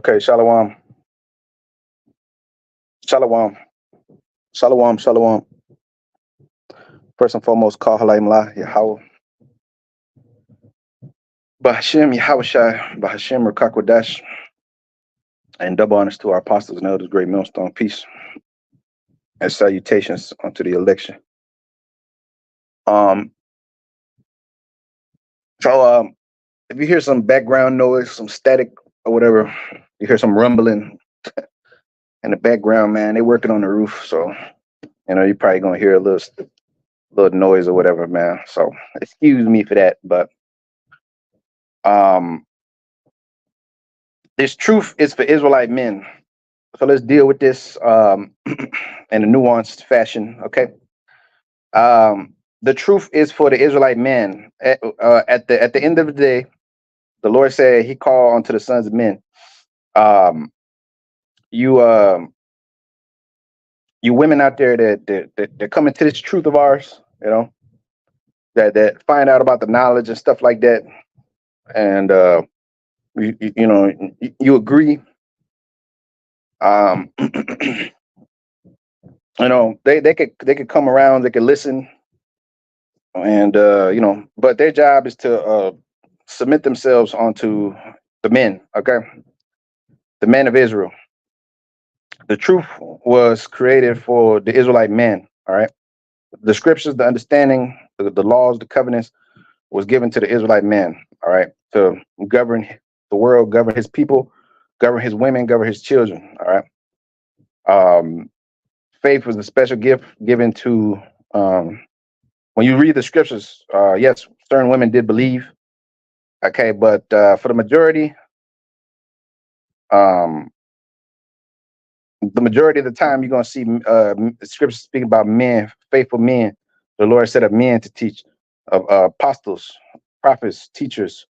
Okay, shalom, shalom, shalom. First and foremost, call halayim la Yahweh, Bahashim Yahushai, Bahashim Rakakwadash, and double honors to our apostles and elders, great millstone, peace and salutations unto the election. Um, so if you hear some background noise, some static or whatever, you hear some rumbling in the background, man, they working on the roof, so you're probably gonna hear a little noise or whatever, man. So excuse me for that, but this truth is for Israelite men. So let's deal with this in a nuanced fashion, okay? The truth is for the Israelite men. At the end of the day, the Lord said He called unto the sons of men. You women out there that come into this truth of ours, that find out about the knowledge and stuff like that, and you agree. They could come around, they could listen, and but their job is to submit themselves onto the men, okay, the men of Israel. The truth was created for the Israelite men, all right. The scriptures, the understanding, the laws, the covenants was given to the Israelite man, all right, to govern the world, govern his people, govern his women, govern his children, all right. Faith was a special gift given to when you read the scriptures. Yes, certain women did believe, okay, but for the majority of the time, you're going to see scriptures speaking about men, faithful men. The Lord set up men to teach, apostles, prophets, teachers,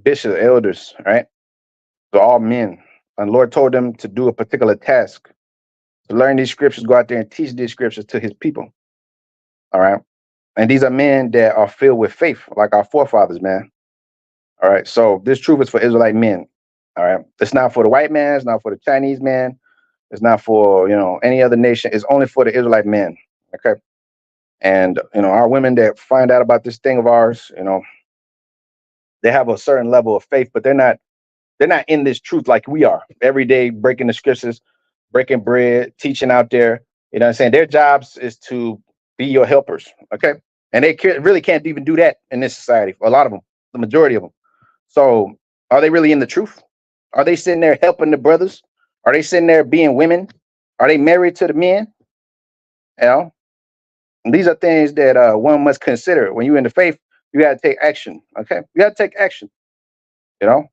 bishops, elders, right? So all men. And the Lord told them to do a particular task, to learn these scriptures, go out there and teach these scriptures to His people, all right? And these are men that are filled with faith, like our forefathers, man. All right, so this truth is for Israelite men, all right? It's not for the white man, it's not for the Chinese man, it's not for, any other nation. It's only for the Israelite men. Okay. And, our women that find out about this thing of ours, they have a certain level of faith, but they're not in this truth like we are every day, breaking the scriptures, breaking bread, teaching out there. You know what I'm saying? Their jobs is to be your helpers. Okay. And they really can't even do that in this society. A lot of them, the majority of them. So are they really in the truth? Are they sitting there helping the brothers? Are they sitting there being women? Are they married to the men? And these are things that one must consider. When you're in the faith, you got to take action. Okay, you got to take action. You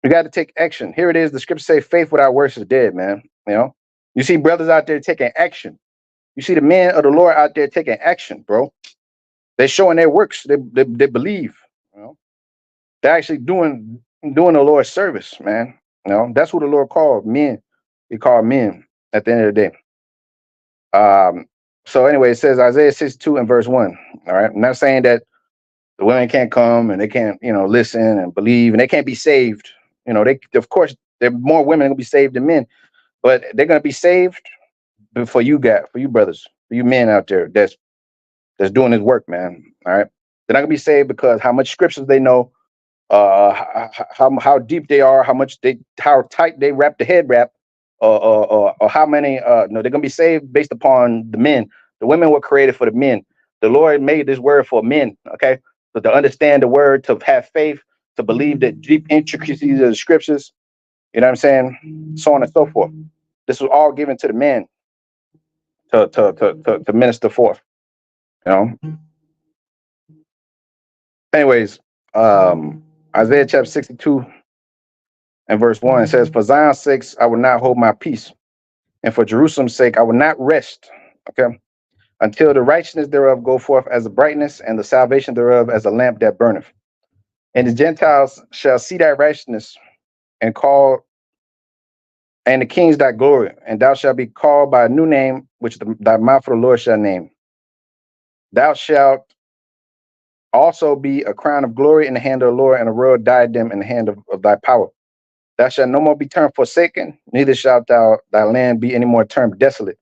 got to take action. Here it is. The scripture say, "Faith without works is dead." Man, you see brothers out there taking action. You see the men of the Lord out there taking action, bro. They're showing their works. They believe. They're actually doing the Lord's service, man. That's what the Lord called men. He called men at the end of the day. So anyway, it says Isaiah 62 and verse 1. All right. I'm not saying that the women can't come and they can't, listen and believe and they can't be saved. Of course, there are more women gonna be saved than men, but they're gonna be saved for you brothers, for you men out there that's doing this work, man. All right. They're not gonna be saved because how much scriptures they know, how deep they are, how tight they wrap the head wrap, or how many. No, they're gonna be saved based upon the men. The women were created for the men. The Lord made this word for men. Okay, so to understand the word, to have faith, to believe the deep intricacies of the scriptures. You know what I'm saying? So on and so forth. This was all given to the men to minister forth. Anyways, Isaiah chapter 62 and verse 1 says, "For Zion's sake, I will not hold my peace, and for Jerusalem's sake, I will not rest, okay, until the righteousness thereof go forth as a brightness, and the salvation thereof as a lamp that burneth. And the Gentiles shall see thy righteousness, and the kings thy glory, and thou shalt be called by a new name, which thy mouth of the Lord shall name. Thou shalt also be a crown of glory in the hand of the Lord, and a royal diadem in the hand of thy power. Thou shalt no more be termed forsaken, neither shalt thy land be any more termed desolate.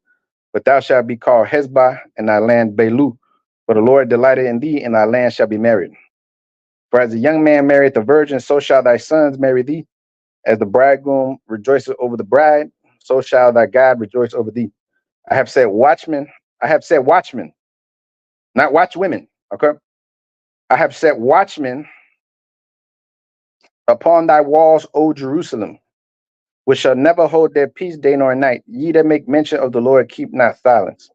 But thou shalt be called Hezbah, and thy land Belu. For the Lord delighted in thee, and thy land shall be married. For as a young man marrieth the virgin, so shall thy sons marry thee. As the bridegroom rejoiceth over the bride, so shall thy God rejoice over thee. I have said watchmen. I have said watchmen, not watchwomen. Okay. I have set watchmen upon thy walls, O Jerusalem, which shall never hold their peace day nor night. Ye that make mention of the Lord, keep not silence.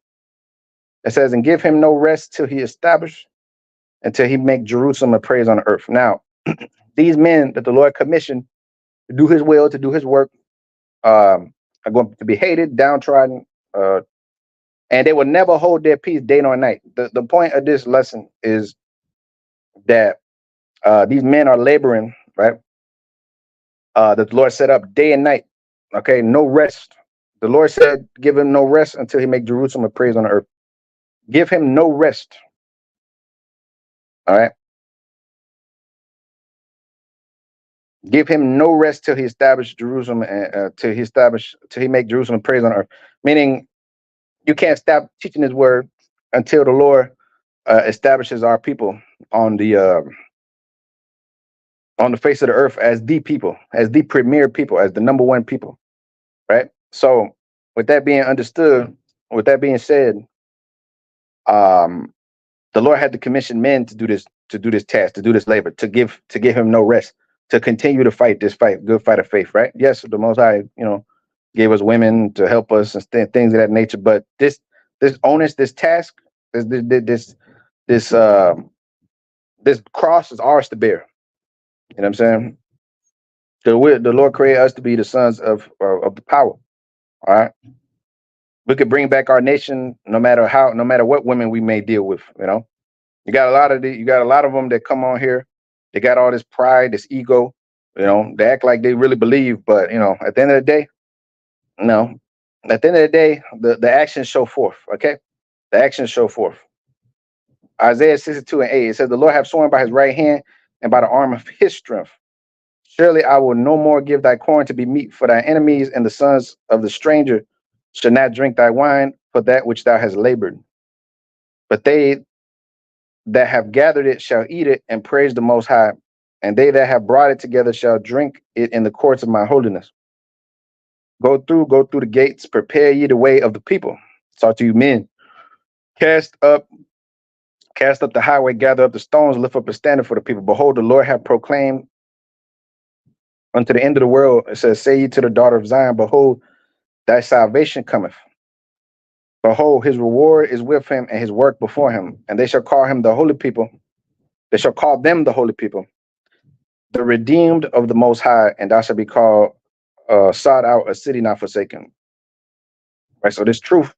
It says, and give him no rest till he establish, until he make Jerusalem a praise on the earth. Now, these men that the Lord commissioned to do his will, to do his work, are going to be hated, downtrodden, and they will never hold their peace day nor night. The point of this lesson is that these men are laboring, right? That the Lord set up day and night. Okay, no rest. The Lord said, give him no rest until he make Jerusalem a praise on the earth. Give him no rest. All right. Give him no rest till he establish Jerusalem, till he make Jerusalem a praise on earth. Meaning, you can't stop teaching his word until the Lord establishes our people on the face of the earth as the people, as the premier people, as the number one people. Right. So, with that being understood, with that being said, the Lord had to commission men to do this task, to do this labor, to give him no rest, to continue to fight this fight, good fight of faith, right? Yes, the Most High, gave us women to help us and things of that nature. But this onus, this task, this cross is ours to bear. You know what I'm saying? The Lord created us to be the sons of the power. All right. We could bring back our nation no matter what women we may deal with, You got a lot of them that come on here. They got all this pride, this ego. They act like they really believe, but at the end of the day, no. At the end of the day, the actions show forth. Okay, the actions show forth. Isaiah 62:8. It says, "The Lord hath sworn by his right hand and by the arm of his strength. Surely I will no more give thy corn to be meat for thy enemies, and the sons of the stranger shall not drink thy wine for that which thou hast labored. But they that have gathered it shall eat it and praise the Most High, and they that have brought it together shall drink it in the courts of my holiness. Go through the gates, prepare ye the way of the people." Talk to you men. Cast up the highway, gather up the stones, lift up a standard for the people. Behold, the Lord hath proclaimed unto the end of the world. It says, say ye to the daughter of Zion, behold, thy salvation cometh. Behold, his reward is with him, and his work before him. And they shall call him the holy people. They shall call them the holy people, the redeemed of the Most High, and thou shalt be called sought out, a city not forsaken. Right. So this truth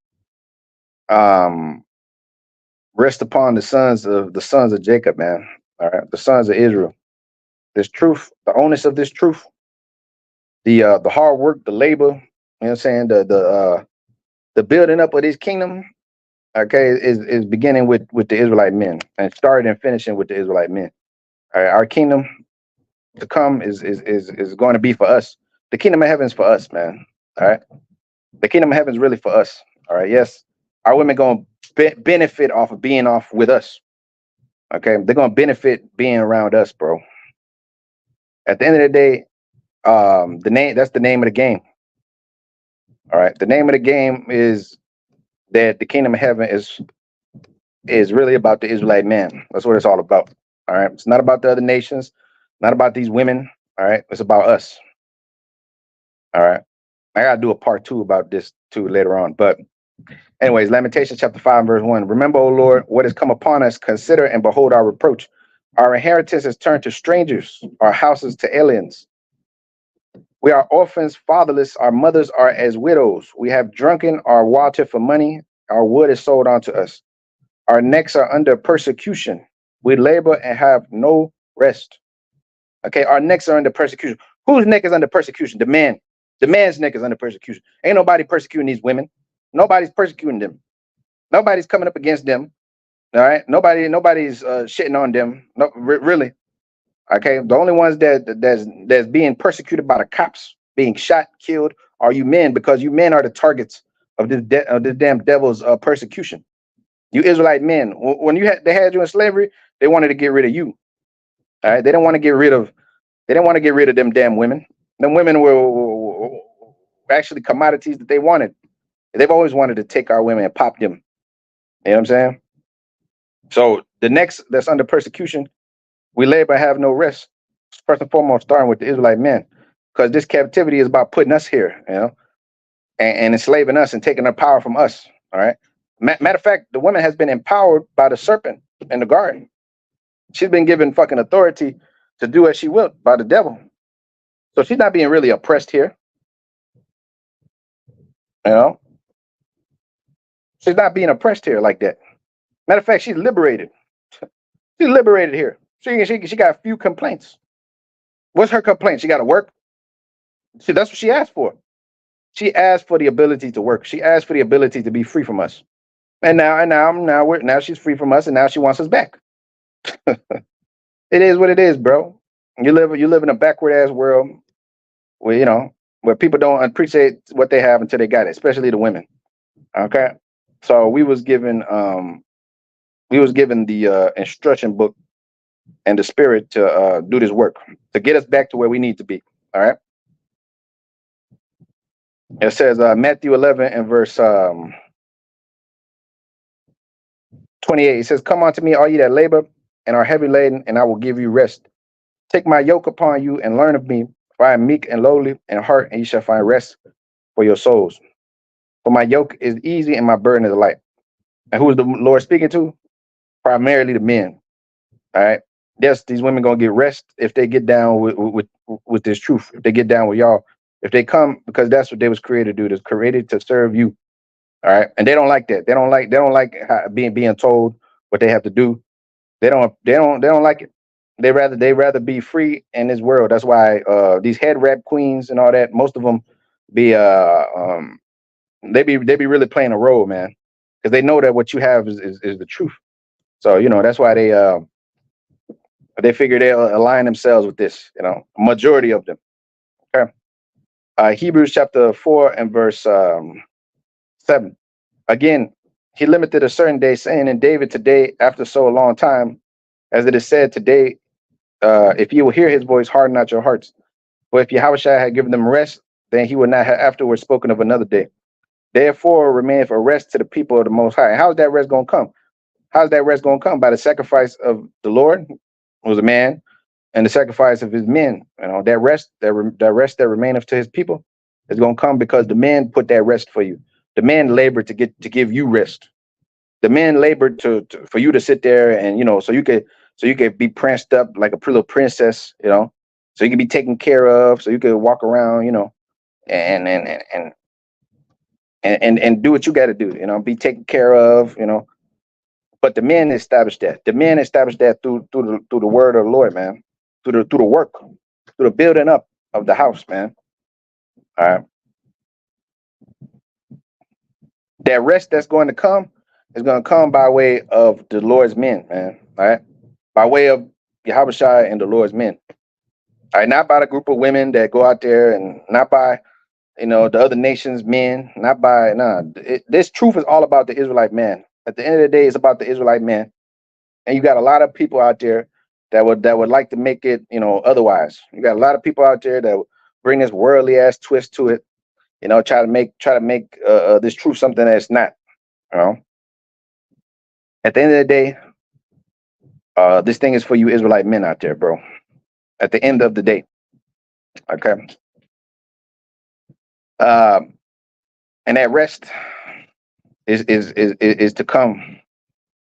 rest upon the sons of Jacob, man. All right, the sons of Israel. This truth, the onus of this truth, the hard work, the labor, you know what I'm saying, the building up of this kingdom, okay, is beginning with the Israelite men, and starting and finishing with the Israelite men. All right, our kingdom to come is going to be for us. The kingdom of heaven is for us, man. All right, the kingdom of heaven is really for us. All right, yes, our women going to benefit off of being off with us. Okay, they're going to benefit being around us, bro. At the end of the day, that's the name of the game. All right, the name of the game is that the kingdom of heaven is really about the Israelite man. That's what it's all about. All right, it's not about the other nations, not about these women. All right, it's about us. All right, I gotta do a part 2 about this too later on. But anyways, Lamentations chapter 5 verse 1. Remember, O Lord, what has come upon us. Consider and behold our reproach. Our inheritance is turned to strangers, our houses to aliens. We are orphans, fatherless. Our mothers are as widows. We have drunken our water for money. Our wood is sold unto us. Our necks are under persecution. We labor and have no rest. Okay, our necks are under persecution. Whose neck is under persecution? The man. The man's neck is under persecution. Ain't nobody persecuting these women. Nobody's persecuting them. Nobody's coming up against them. All right, nobody's shitting on them. No, really. Okay, the only ones that's being persecuted by the cops, being shot, killed, are you men, because you men are the targets of this damn devil's persecution. You Israelite men, when they had you in slavery, they wanted to get rid of you. All right, they didn't want to get rid of them damn women. Them women were actually commodities that they wanted. They've always wanted to take our women and pop them. You know what I'm saying? So the next that's under persecution, we labor have no rest. First and foremost, starting with the Israelite men, because this captivity is about putting us here, and enslaving us and taking our power from us. All right. Matter of fact, the woman has been empowered by the serpent in the garden. She's been given fucking authority to do as she will by the devil. So she's not being really oppressed here. You know, she's not being oppressed here like that. Matter of fact, she's liberated. She's liberated here. She got a few complaints. What's her complaint? She got to work. See, that's what she asked for. She asked for the ability to work. She asked for the ability to be free from us. And now she's free from us, and now she wants us back. It is what it is, bro. You live in a backward ass world where people don't appreciate what they have until they got it, especially the women. Okay. So we was given the instruction book and the spirit to do this work to get us back to where we need to be. All right. It says Matthew 11 and verse 28. It says, "Come unto me, all ye that labor and are heavy laden, and I will give you rest. Take my yoke upon you and learn of me, for I am meek and lowly in heart, and ye shall find rest for your souls. For my yoke is easy and my burden is light." And who is the Lord speaking to? Primarily the men. All right. Yes, these women gonna get rest if they get down with this truth. If they get down with y'all, if they come, because that's what they was created to do. They're created to serve you. All right. And they don't like that. They don't like being told what they have to do. They don't like it. They rather be free in this world. That's why these head rap queens and all that, most of them be they be really playing a role, man, because they know that what you have is the truth. So that's why they figure they'll align themselves with this. A majority of them. Okay. Hebrews chapter 4 and verse 7. Again, he limited a certain day, saying in David, today, after so a long time, as it is said today, if you will hear his voice, harden not your hearts. For if Yahushua had given them rest, then he would not have afterwards spoken of another day. Therefore, remaineth a rest to the people of the Most High. And how's that rest going to come? How's that rest going to come? By the sacrifice of the Lord, who was a man, and the sacrifice of his men. That rest that remaineth to his people is going to come because the men put that rest for you. The men labored to give you rest. The men labored for you to sit there and so you could be pranced up like a little princess, so you can be taken care of, so you could walk around, and do what you got to do, be taken care of, But the men established that. The men established that through the word of the Lord, man, through the work, through the building up of the house, man. All right. That rest that's going to come is going to come by way of the Lord's men, man. All right. By way of Yahushua and the Lord's men. All right. Not by the group of women that go out there, and not by, the other nations' men, not by, this truth is all about the Israelite man. At the end of the day, it's about the Israelite man. And you got a lot of people out there that would like to make it, otherwise. You got a lot of people out there that bring this worldly ass twist to it, try to make this truth something that's not. At the end of the day, this thing is for you Israelite men out there, bro. At the end of the day, okay. And that rest is to come.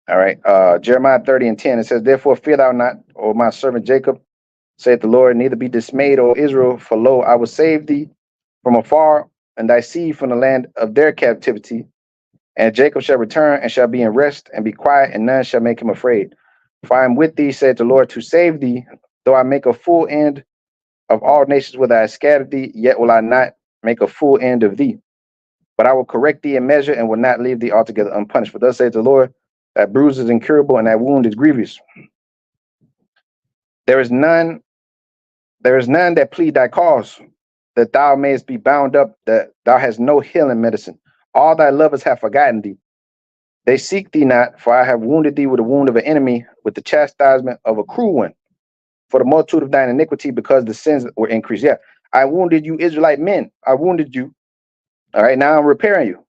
All right. Jeremiah 30 and 10. It says, "Therefore fear thou not, O my servant Jacob, saith the Lord, neither be dismayed, O Israel, for lo, I will save thee from afar, and thy seed from the land of their captivity. And Jacob shall return and shall be in rest and be quiet, and none shall make him afraid. For I am with thee, saith the Lord, to save thee, though I make a full end of all nations whither I scattered thee, yet will I not make a full end of thee. But I will correct thee in measure and will not leave thee altogether unpunished. For thus saith the Lord, That bruise is incurable, and that wound is grievous. There is none that plead thy cause, that thou mayest be bound up, that thou hast no healing medicine. All thy lovers have forgotten thee. They seek thee not, for I have wounded thee with the wound of an enemy, with the chastisement of a cruel one. For the multitude of thine iniquity, because the sins were increased. Yeah, I wounded you, Israelite men. I wounded you. All right, now I'm repairing you.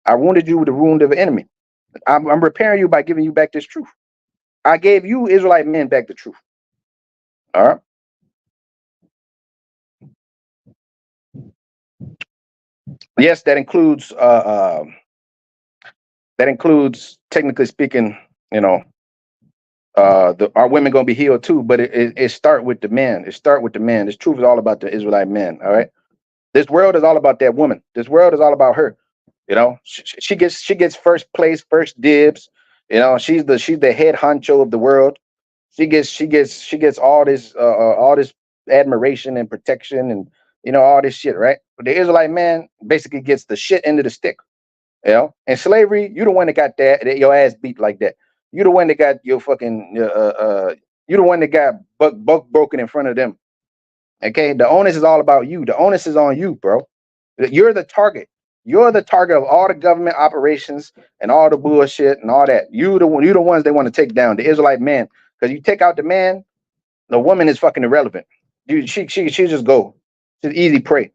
I wounded you with the wound of an enemy. I'm repairing you by giving you back this truth. I gave you, Israelite men, back the truth. All right. Yes, that includes technically speaking, you know, our women gonna be healed too, but it start with the man. It start with the man. This truth is all about the Israelite man. All right. This world is all about that woman. This world is all about her. You know, she gets first place, first dibs. You know, she's the head honcho of the world. She gets all this admiration and protection and all this shit, right? But the Israelite man basically gets the shit end of the stick. You know, in slavery, you the one that got your ass beat like that. You the one that got your fucking you the one that got buck broken in front of them. Okay, the onus is all about you. The onus is on you, bro. You're the target. You're the target of all the government operations and all the bullshit and all that. You the ones they want to take down, the Israelite man. Because you take out the man, the woman is fucking irrelevant. She just go. She's easy prey.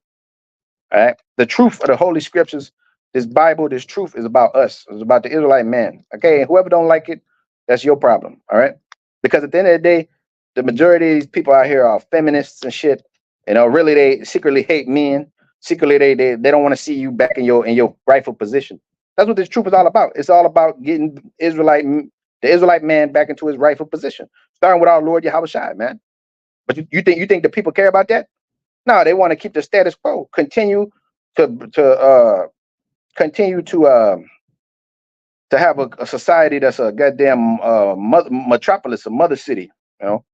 All right. The truth of the Holy Scriptures, this Bible, this truth is about us. It's about the Israelite man. Okay. And whoever don't like it, that's your problem. All right. Because at the end of the day, the majority of these people out here are feminists and shit. You know, really they secretly hate men. Secretly they don't want to see you back in your rightful position. That's what this truth is all about. It's all about getting the Israelite man back into his rightful position. Starting with our Lord Yahushua, man. But you think the people care about that? No, they want to keep the status quo. Continue to have a society that's a goddamn metropolis, a mother city, you know,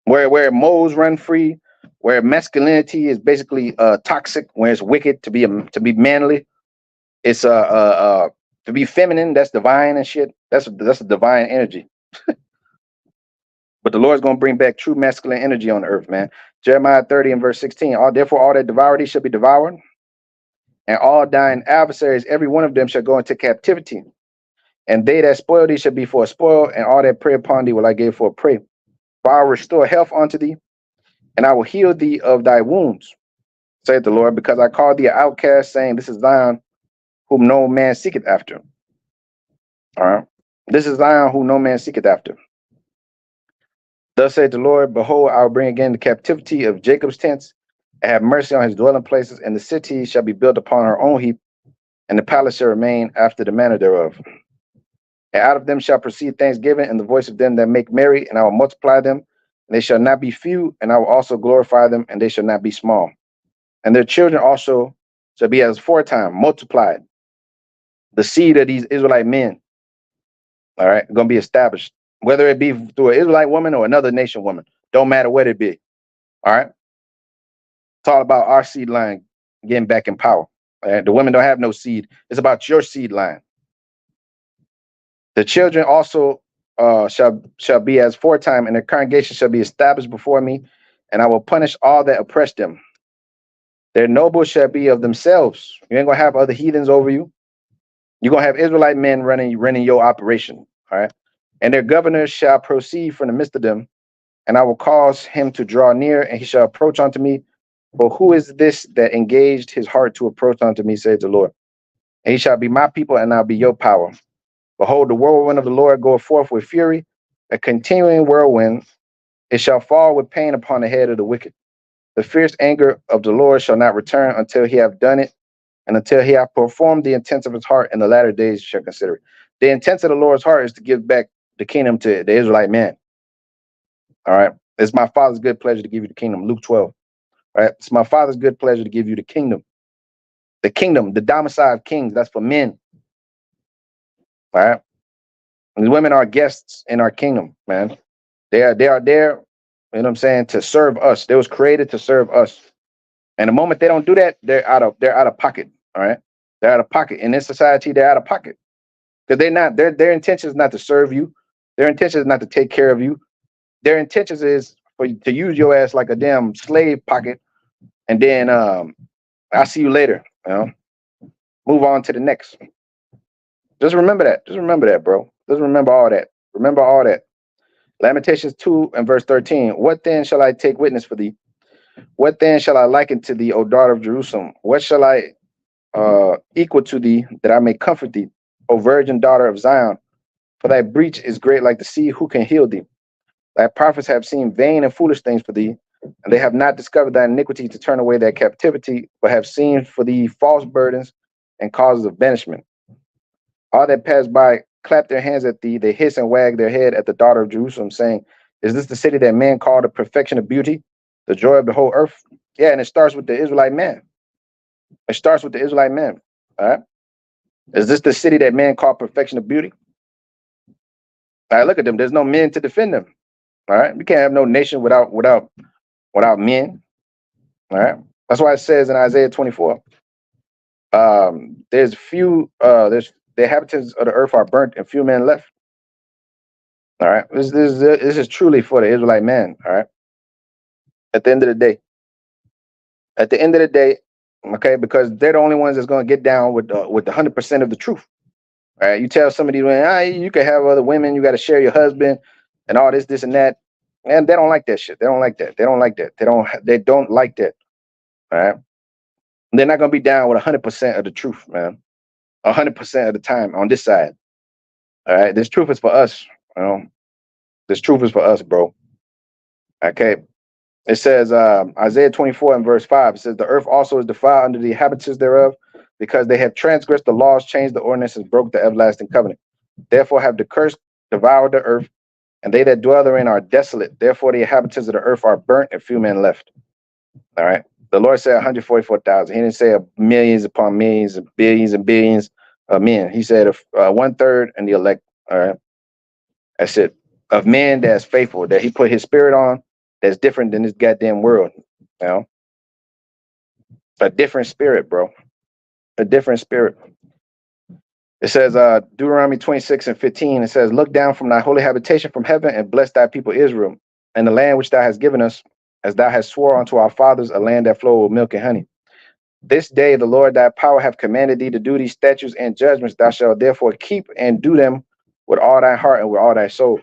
where moles run free, where masculinity is basically toxic, where it's wicked to be manly. It's to be feminine, that's divine and shit. That's a divine energy. But the Lord's gonna bring back true masculine energy on the earth, man. Jeremiah 30 and verse 16. Therefore, all that devour thee shall be devoured, and all thine adversaries, every one of them shall go into captivity. And they that spoil thee shall be for a spoil, and all that prey upon thee will I give for a prey. For I will restore health unto thee, and I will heal thee of thy wounds, saith the Lord, because I called thee an outcast, saying, This is Zion, whom no man seeketh after. All right. This is Zion, whom no man seeketh after. Thus saith the Lord, Behold, I will bring again the captivity of Jacob's tents, and have mercy on his dwelling places, and the city shall be built upon her own heap, and the palace shall remain after the manner thereof. And out of them shall proceed thanksgiving, and the voice of them that make merry, and I will multiply them, and they shall not be few, and I will also glorify them, and they shall not be small. And their children also shall be as aforetime, multiplied. The seed of these Israelite men, all right, going to be established, whether it be through an Israelite woman or another nation woman. Don't matter what it be. All right. It's all about our seed line getting back in power. All right? The women don't have no seed. It's about your seed line. The children also shall be as aforetime, and their congregation shall be established before me, and I will punish all that oppress them. Their nobles shall be of themselves. You ain't gonna have other heathens over you. You're gonna have Israelite men running your operation. All right. And their governors shall proceed from the midst of them, and I will cause him to draw near, and he shall approach unto me. For who is this that engaged his heart to approach unto me, says the Lord? And he shall be my people, and I'll be your power. Behold, the whirlwind of the Lord goeth forth with fury, a continuing whirlwind. It shall fall with pain upon the head of the wicked. The fierce anger of the Lord shall not return until he have done it, and until he have performed the intents of his heart in the latter days shall consider it. The intents of the Lord's heart is to give back the kingdom to the Israelite man. All right. It's my Father's good pleasure to give you the kingdom. Luke 12. All right. It's my Father's good pleasure to give you the kingdom. The kingdom, the domicile of kings, that's for men. All right. And the women are guests in our kingdom, man. They are there, you know what I'm saying, to serve us. They was created to serve us. And the moment they don't do that, they're out of pocket. All right. They're out of pocket. In this society, they're out of pocket. Because their intention is not to serve you. Their intention is not to take care of you. Their intentions is to use your ass like a damn slave pocket, and then I'll see you later. Move on to the next. Just remember that. Just remember that, bro. Just remember all that. Remember all that. Lamentations 2 and verse 13. What then shall I take witness for thee? What then shall I liken to thee, O daughter of Jerusalem? What shall I equal to thee, that I may comfort thee, O virgin daughter of Zion? For thy breach is great like the sea. Who can heal thee? Thy prophets have seen vain and foolish things for thee, and they have not discovered thy iniquity to turn away their captivity, but have seen for thee false burdens and causes of banishment. All that pass by clap their hands at thee, they hiss and wag their head at the daughter of Jerusalem, saying, is this the city that men call the perfection of beauty, the joy of the whole earth? Yeah, and it starts with the Israelite man. It starts with the Israelite man. All right. Is this the city that men call perfection of beauty? All right, look at them. There's no men to defend them. All right. We can't have no nation without men. All right. That's why it says in Isaiah 24. There's the inhabitants of the earth are burnt and few men left. All right. This is truly for the Israelite man. All right. At the end of the day. Okay, because they're the only ones that's going to get down with the 100% of the truth. All right. You tell some of these women, you can have other women, you got to share your husband and all this and that. And they don't like that shit. They don't like that. They don't like that. They don't like that. All right. They're not going to be down with 100% of the truth, man. 100% of the time on this side. All right. This truth is for us. This truth is for us, bro. Okay. It says, Isaiah 24 and verse 5, it says, the earth also is defiled under the inhabitants thereof, because they have transgressed the laws, changed the ordinances, broke the everlasting covenant. Therefore have the curse devoured the earth, and they that dwell therein are desolate. Therefore the inhabitants of the earth are burnt, and few men left. All right. The Lord said 144,000. He didn't say millions upon millions and billions of men. He said 1/3 and the elect. All right. That's it. Of men that's faithful, that he put his spirit on, that's different than this goddamn world. A different spirit, bro. A different spirit. It says, Deuteronomy 26 and 15, it says, look down from thy holy habitation from heaven and bless thy people Israel, and the land which thou hast given us, as thou hast swore unto our fathers, a land that flow with milk and honey. This day the Lord thy power hath commanded thee to do these statutes and judgments. Thou shalt therefore keep and do them with all thy heart and with all thy soul.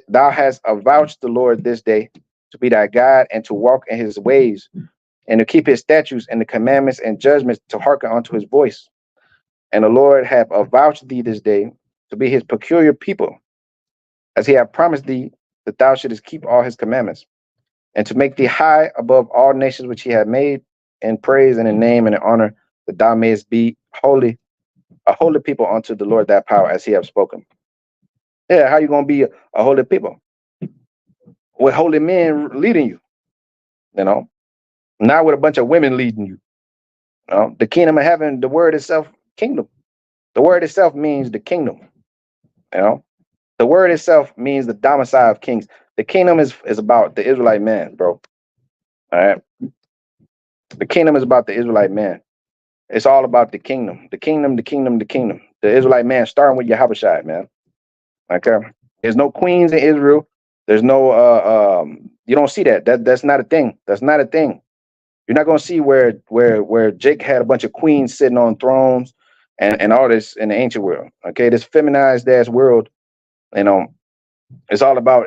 Thou hast avouched the Lord this day to be thy God, and to walk in his ways, and to keep his statutes and the commandments and judgments, to hearken unto his voice. And the Lord hath avouched thee this day to be his peculiar people, as he hath promised thee, that thou shouldest keep all his commandments, and to make thee high above all nations which he hath made, in praise and in name and in honor, that thou mayest be holy, a holy people unto the Lord thy power, as he hath spoken. Yeah, how you gonna be a holy people? With holy men leading you, not with a bunch of women leading you. The kingdom of heaven, the word itself, kingdom. The word itself means the kingdom. The word itself means the domicile of kings. The kingdom is about the Israelite man, bro. All right. The kingdom is about the Israelite man. It's all about the kingdom. The kingdom, the kingdom, the kingdom. The Israelite man, starting with Yahushua, man. Okay. There's no queens in Israel. There's no you don't see that. That's not a thing. That's not a thing. You're not gonna see where Jake had a bunch of queens sitting on thrones and all this in the ancient world. Okay, this feminized ass world, it's all about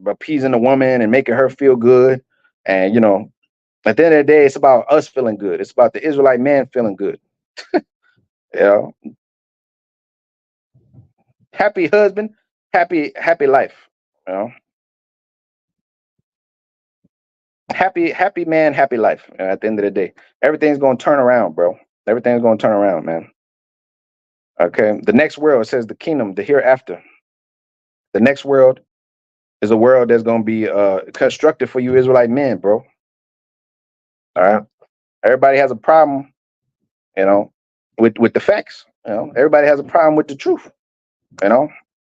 appeasing the woman and making her feel good. And at the end of the day, it's about us feeling good. It's about the Israelite man feeling good. Happy husband, happy life. Happy man, happy life. At the end of the day, everything's gonna turn around, bro. Everything's gonna turn around, man. Okay. The next world, it says the kingdom, the hereafter. The next world is a world that's gonna be constructed for you Israelite men, bro. All right. Everybody has a problem, with the facts. Everybody has a problem with the truth.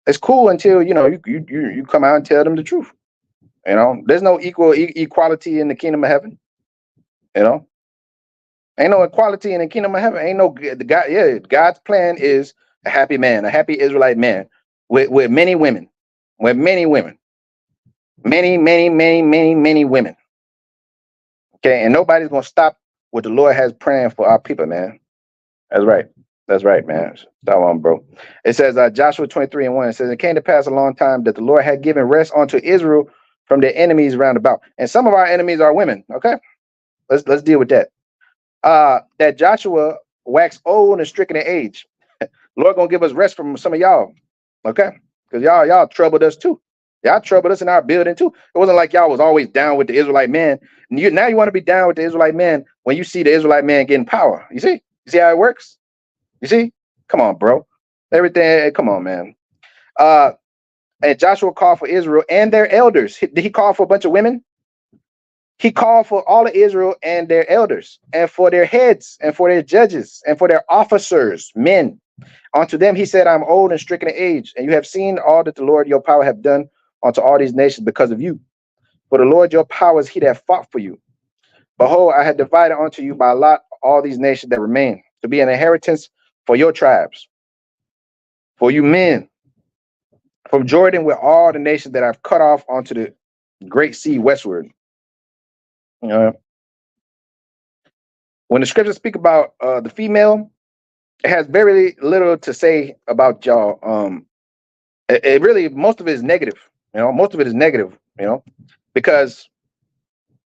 It's cool until you come out and tell them the truth. There's no equality in the kingdom of heaven. Ain't no equality in the kingdom of heaven. Ain't no God. Yeah, God's plan is A happy man, a happy Israelite man with many women, with many women, many women. Okay, and nobody's gonna stop what the Lord has planned for our people, man. That's right. That's right, man. That one, bro. It says Joshua 23:1. It says it came to pass a long time that the Lord had given rest unto Israel from their enemies round about. And some of our enemies are women. Okay, let's deal with that. That Joshua waxed old and stricken in age. Lord gonna give us rest from some of y'all. Okay, because y'all troubled us too. Y'all troubled us in our building too. It wasn't like y'all was always down with the Israelite man. And now you want to be down with the Israelite man when you see the Israelite man getting power. You see how it works? You see? Come on, bro. Everything, come on, man. And Joshua called for Israel and their elders. Did he call for a bunch of women? He called for all of Israel and their elders, and for their heads, and for their judges, and for their officers, men. Unto them he said, I'm old and stricken in age, and you have seen all that the Lord your power have done unto all these nations because of you. For the Lord your power is he that fought for you. Behold, I had divided unto you by lot all these nations that remain, to be an inheritance for your tribes, for you men, from Jordan with all the nations that I've cut off onto the great sea westward. When the scriptures speak about the female, it has very little to say about y'all. It really, most of it is negative. Most of it is negative. Because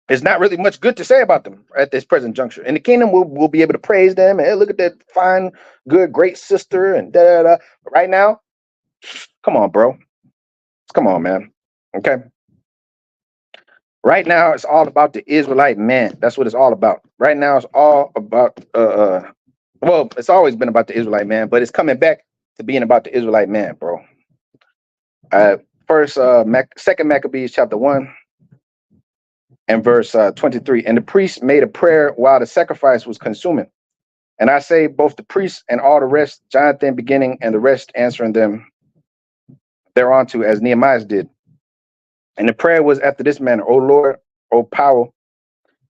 there's not really much good to say about them at this present juncture. In the kingdom, we'll be able to praise them and hey, look at that fine, good, great sister and da da da. But right now, come on, bro. Come on, man. Okay. Right now, it's all about the Israelite man. That's what it's all about. Right now, it's all about well, it's always been about the Israelite man, but it's coming back to being about the Israelite man, bro. Second Maccabees chapter 1 and verse 23. And the priest made a prayer while the sacrifice was consuming. And I say both the priests and all the rest, Jonathan beginning and the rest answering them thereunto as Nehemiah did. And the prayer was after this manner, O Lord, O power,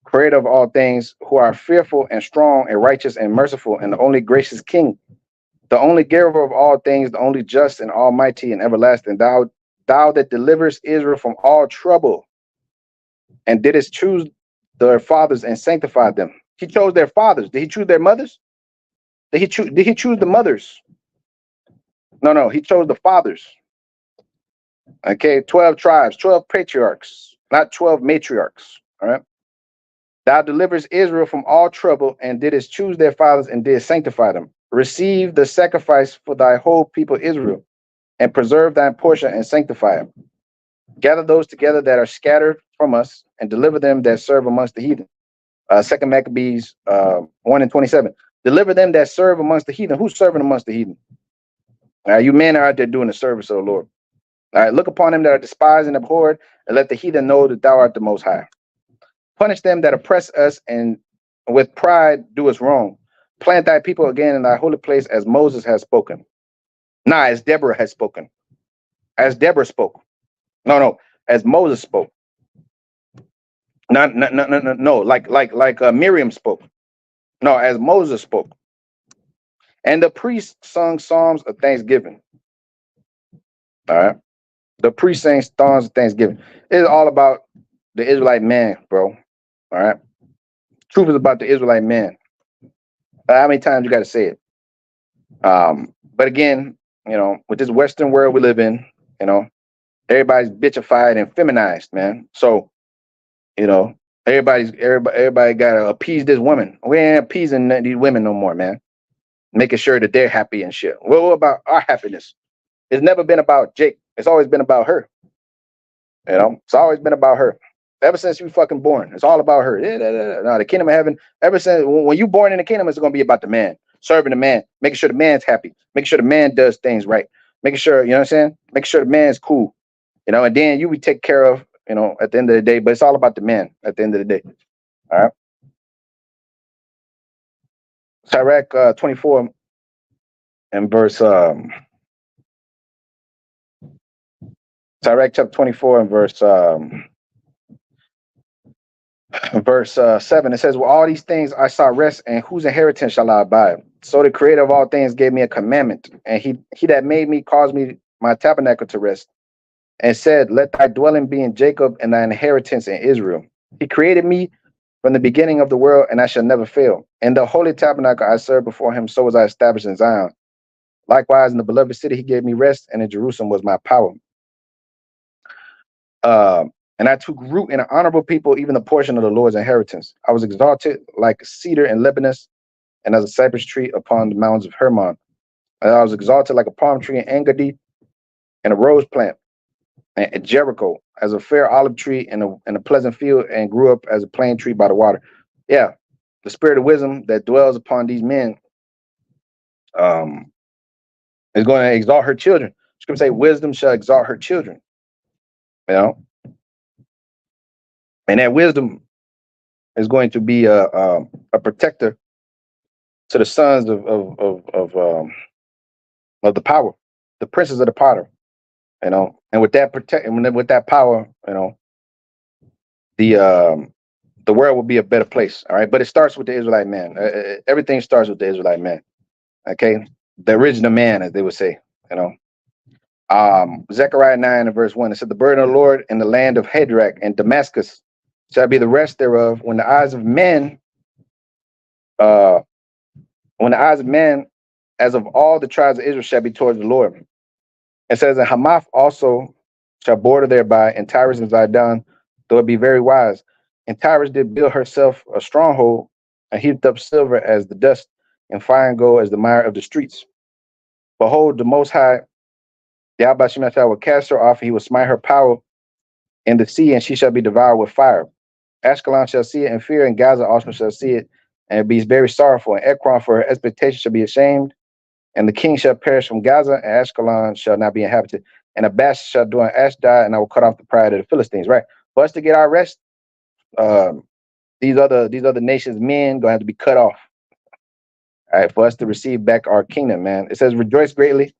creator of all things, who are fearful and strong and righteous and merciful, and the only gracious King, the only giver of all things, the only just and almighty and everlasting, thou that deliverest Israel from all trouble, and didst choose their fathers and sanctify them. He chose their fathers. Did he choose their mothers? Did he choose the mothers? No, he chose the fathers. Okay, 12 tribes, 12 patriarchs, not 12 matriarchs. All right. Thou deliverest Israel from all trouble, and didst choose their fathers, and didst sanctify them. Receive the sacrifice for thy whole people Israel, and preserve thy portion and sanctify them. Gather those together that are scattered from us, and deliver them that serve amongst the heathen. Second Maccabees 1 and 27. Deliver them that serve amongst the heathen. Who's serving amongst the heathen? You men are out there doing the service of the Lord. All right, look upon them that are despised and abhorred, and let the heathen know that thou art the Most High. Punish them that oppress us, and with pride do us wrong. Plant thy people again in thy holy place, as Moses has spoken. As Deborah has spoken. As Deborah spoke. No, as Moses spoke. No, like Miriam spoke. No, as Moses spoke. And the priests sung psalms of thanksgiving. All right. The priest sang songs of thanksgiving. It's all about the Israelite man, bro. All right. Truth is about the Israelite man. How many times you got to say it? But again, with this Western world we live in, everybody's bitchified and feminized, man. So, everybody got to appease this woman. We ain't appeasing these women no more, man. Making sure that they're happy and shit. What about our happiness? It's never been about Jake. It's always been about her. It's always been about her. Ever since you fucking born, it's all about her. No, the kingdom of heaven, ever since when you born in the kingdom, it's going to be about the man, serving the man, making sure the man's happy, making sure the man does things right, making sure, you know what I'm saying? Making sure the man's cool, and then you be taken care of, at the end of the day, but it's all about the man at the end of the day. All right. Sirach 24 and verse, Sirach chapter 24 and verse 7, it says, well, all these things I saw rest, and whose inheritance shall I abide? So the creator of all things gave me a commandment, and he that made me caused me my tabernacle to rest, and said, let thy dwelling be in Jacob and thy inheritance in Israel. He created me from the beginning of the world, and I shall never fail. In the holy tabernacle I served before him, so was I established in Zion. Likewise, in the beloved city he gave me rest, and in Jerusalem was my power. And I took root in an honorable people, even the portion of the Lord's inheritance. I was exalted like a cedar in Lebanon, and as a cypress tree upon the mountains of Hermon. And I was exalted like a palm tree in Engaddi, and a rose plant in Jericho, as a fair olive tree in a pleasant field, and grew up as a plane tree by the water. Yeah, the spirit of wisdom that dwells upon these men um, is going to exalt her children. Scripture say, wisdom shall exalt her children. You know, and that wisdom is going to be a protector to the sons of the power, the princes of the power. You know, and with that with that power, you know, the world will be a better place. All right, but it starts with the Israelite man. Everything starts with the Israelite man. Okay, the original man, as they would say. You know, Zechariah 9 and verse 1. It said, the burden of the Lord in the land of Hadrach and Damascus shall be the rest thereof, when the eyes of men, uh, as of all the tribes of Israel shall be towards the Lord. It says, and Hamath also shall border thereby, and Tyrus and Zidon, though it be very wise. And Tyrus did build herself a stronghold, and heaped up silver as the dust, and fine gold as the mire of the streets. Behold, the Most High, Yahweh Shemashah, will cast her off, and he will smite her power in the sea, and she shall be devoured with fire. Ashkelon shall see it in fear, and Gaza also shall see it, and be very sorrowful. And Ekron for her expectation shall be ashamed, and the king shall perish from Gaza, and Ashkelon shall not be inhabited. And Abash shall dwell in Ashdod, and I will cut off the pride of the Philistines. Right. For us to get our rest, these other nations, men, gonna have to be cut off. All right, for us to receive back our kingdom, man. It says, rejoice greatly.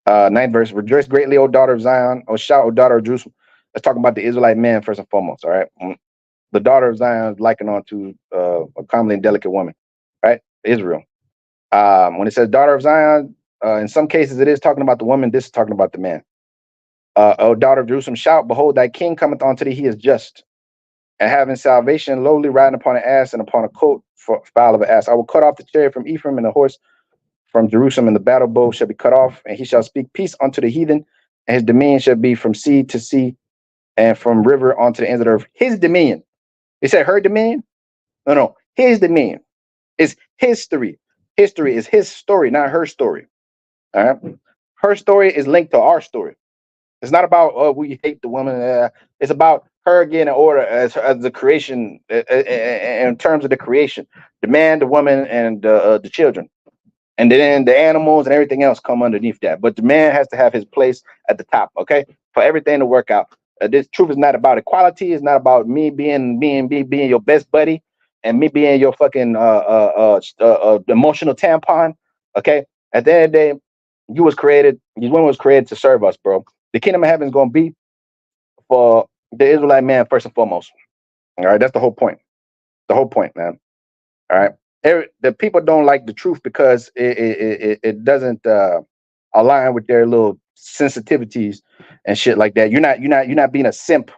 Ninth verse, rejoice greatly, O daughter of Zion, O shout, O daughter of Jerusalem. Let's talk about the Israelite man first and foremost. All right. The daughter of Zion is likened onto a comely and delicate woman, right? Israel. When it says daughter of Zion, in some cases it is talking about the woman. This is talking about the man. O daughter of Jerusalem, shout, behold, thy king cometh unto thee. He is just, and having salvation, lowly riding upon an ass, and upon a coat for fowl of an ass. I will cut off the chariot from Ephraim, and the horse from Jerusalem, and the battle bow shall be cut off, and he shall speak peace unto the heathen, and his dominion shall be from sea to sea, and from river unto the ends of the earth. His dominion. He said her dominion? No, his dominion. It's history. History is his story, not her story. All right. Her story is linked to our story. It's not about, oh, we hate the woman. It's about her getting in order as the creation, in terms of the creation, the man, the woman, and the children. And then the animals and everything else come underneath that. But the man has to have his place at the top, okay? For everything to work out. This truth is not about equality. It's not about me being your best buddy and me being your fucking emotional tampon, okay? At the end of the day, these women was created to serve us, bro. The kingdom of heaven is going to be for the Israelite man first and foremost. All right, that's the whole point. The whole point, man. All right. The people don't like the truth because it doesn't align with their little sensitivities and shit like that. You're not being a simp.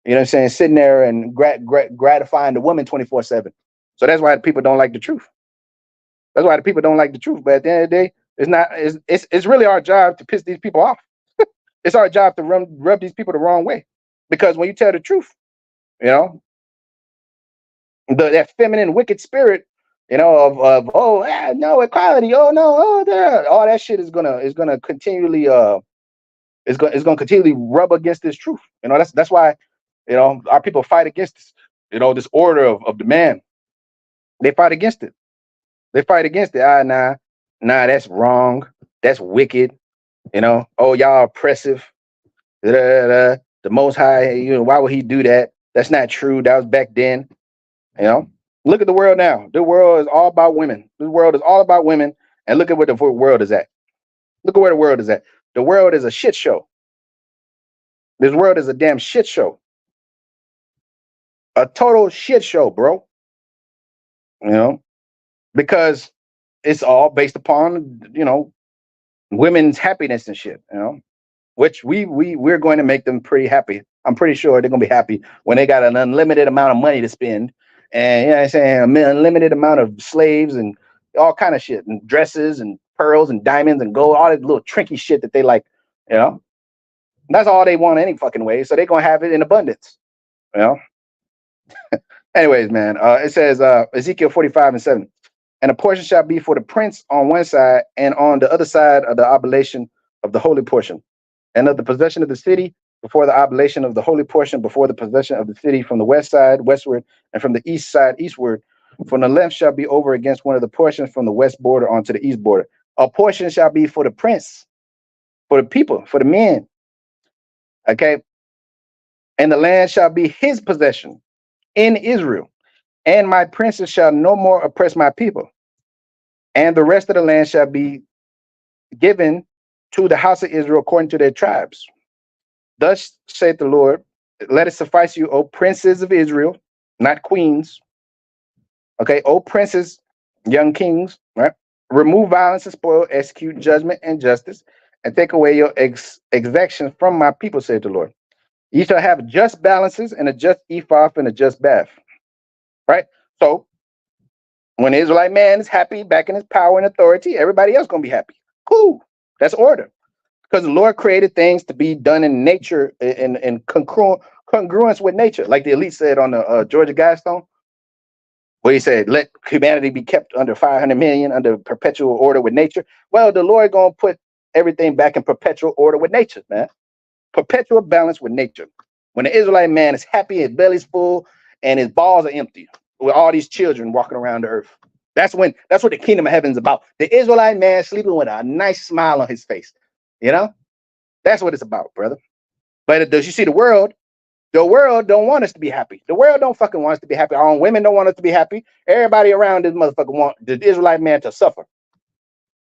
You know what I'm saying? Sitting there and gratifying the woman 24/7. So that's why the people don't like the truth. That's why the people don't like the truth. But at the end of the day, it's really our job to piss these people off. It's our job to rub these people the wrong way. Because when you tell the truth, you know, that feminine wicked spirit, you know, of no equality, oh no, oh there, all that shit is gonna continually is gonna continually rub against this truth. You know, that's why, you know, our people fight against this, you know, this order of the man. They fight against it. They fight against it. Nah, that's wrong. That's wicked. You know, oh, y'all oppressive. Da, da, da. The Most High, you know, why would he do that? That's not true. That was back then. You know, look at the world now. The world is all about women. The world is all about women. And look at where the world is at. Look at where the world is at. The world is a shit show. This world is a damn shit show. A total shit show, bro. You know, because it's all based upon, women's happiness and shit, which we're going to make them pretty happy. I'm pretty sure they're gonna be happy when they got an unlimited amount of money to spend, and you know what I'm saying, an unlimited amount of slaves and all kind of shit, and dresses and pearls and diamonds and gold, all that little trinky shit that they like, you know. That's all they want any fucking way, so they're gonna have it in abundance, you know. Anyways, man, it says Ezekiel 45:7, and a portion shall be for the prince on one side, and on the other side of the oblation of the holy portion, and of the possession of the city before the oblation of the holy portion, before the possession of the city from the west side westward, and from the east side eastward. From the left shall be over against one of the portions from the west border onto the east border. A portion shall be for the prince, for the people, for the men. Okay. And the land shall be his possession in Israel. And my princes shall no more oppress my people. And the rest of the land shall be given to the house of Israel according to their tribes. Thus saith the Lord, let it suffice you, O princes of Israel, not queens. Okay, O princes, young kings, right? Remove violence and spoil, execute judgment and justice, and take away your exactions from my people, saith the Lord. Ye shall have just balances and a just ephah and a just bath. Right? So when the Israelite man is happy, back in his power and authority, everybody else gonna be happy. Cool. That's order. Because the Lord created things to be done in nature, in congruence with nature, like the elite said on the Georgia Guidestone, where he said, let humanity be kept under 500 million, under perpetual order with nature. Well, the Lord gonna put everything back in perpetual order with nature, man. Perpetual balance with nature. When the Israelite man is happy, his belly's full, and his balls are empty, with all these children walking around the earth. That's what the kingdom of heaven is about. The Israelite man sleeping with a nice smile on his face. You know? That's what it's about, brother. But does you see the world? The world don't want us to be happy. The world don't fucking want us to be happy. Our own women don't want us to be happy. Everybody around this motherfucker want the Israelite man to suffer.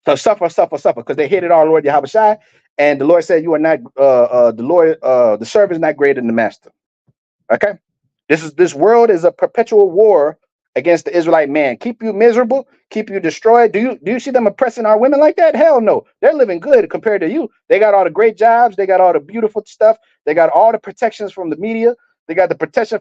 So suffer, because they hated our Lord Yahweh Shai, and the Lord said, "You are not the servant is not greater than the master." Okay, this world is a perpetual war against the Israelite man. Keep you miserable, keep you destroyed. Do you see them oppressing our women like that? Hell no, they're living good compared to you. They got all the great jobs, they got all the beautiful stuff, they got all the protections from the media, they got the protection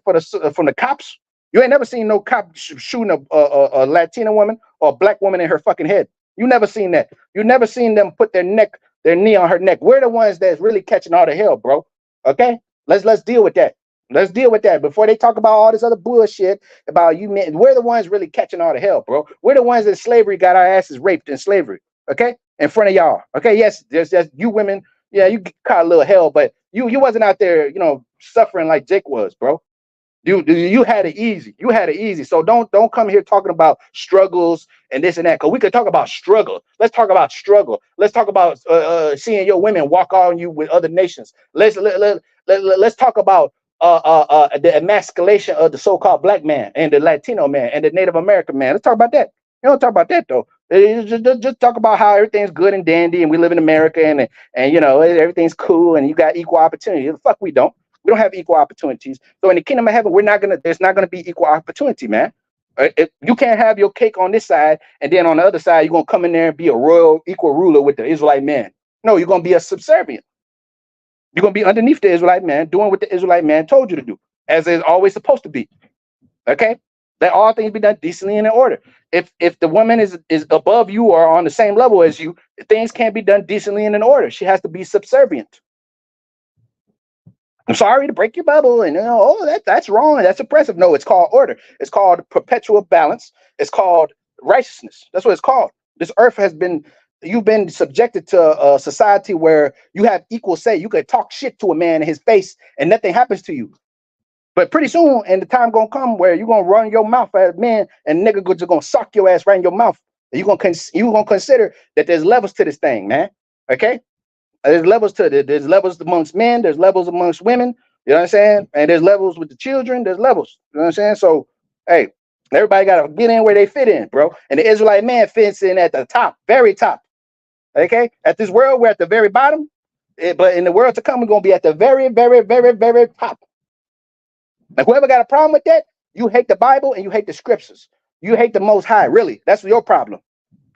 from the cops. You ain't never seen no cop shooting a Latina woman or a black woman in her fucking head. You never seen that. You never seen them put their knee on her neck. We're the ones that's really catching all the hell, bro. Okay, let's deal with that. Let's deal with that before they talk about all this other bullshit about you men. We're the ones really catching all the hell, bro. We're the ones that slavery got our asses raped in slavery. Okay, in front of y'all. Okay, yes, there's you women. Yeah, you caught a little hell, but you wasn't out there, suffering like Jake was, bro. You had it easy. You had it easy. So don't come here talking about struggles and this and that. Because we could talk about struggle. Let's talk about struggle. Let's talk about seeing your women walk on you with other nations. Let's talk about the emasculation of the so-called black man and the Latino man and the Native American man. Let's talk about that. You don't talk about that though. Just talk about how everything's good and dandy and we live in America and everything's cool and you got equal opportunity. The fuck we don't. We don't have equal opportunities. So in the kingdom of heaven, there's not gonna be equal opportunity, man. You can't have your cake on this side and then on the other side, you're gonna come in there and be a royal equal ruler with the Israelite man. No, you're gonna be a subservient. You're gonna be underneath the Israelite man, doing what the Israelite man told you to do, as it's always supposed to be. Okay? Let all things be done decently and in order. If the woman is above you or on the same level as you, things can't be done decently and in order. She has to be subservient. I'm sorry to break your bubble, and that's wrong. That's oppressive. No, it's called order. It's called perpetual balance. It's called righteousness. That's what it's called. This earth you've been subjected to a society where you have equal say. You could talk shit to a man in his face and nothing happens to you. But pretty soon, and the time gonna come where you're gonna run your mouth at a man and nigga just gonna suck your ass right in your mouth. And you're gonna consider that there's levels to this thing, man. Okay? There's levels amongst men, there's levels amongst women, you know what I'm saying? And there's levels with the children, there's levels, you know what I'm saying? So, hey, everybody got to get in where they fit in, bro. And the Israelite man fits in at the top, very top, okay? At this world, we're at the very bottom, but in the world to come, we're going to be at the very, very, very, very top. Like whoever got a problem with that, you hate the Bible and you hate the scriptures. You hate the Most High, really. That's your problem.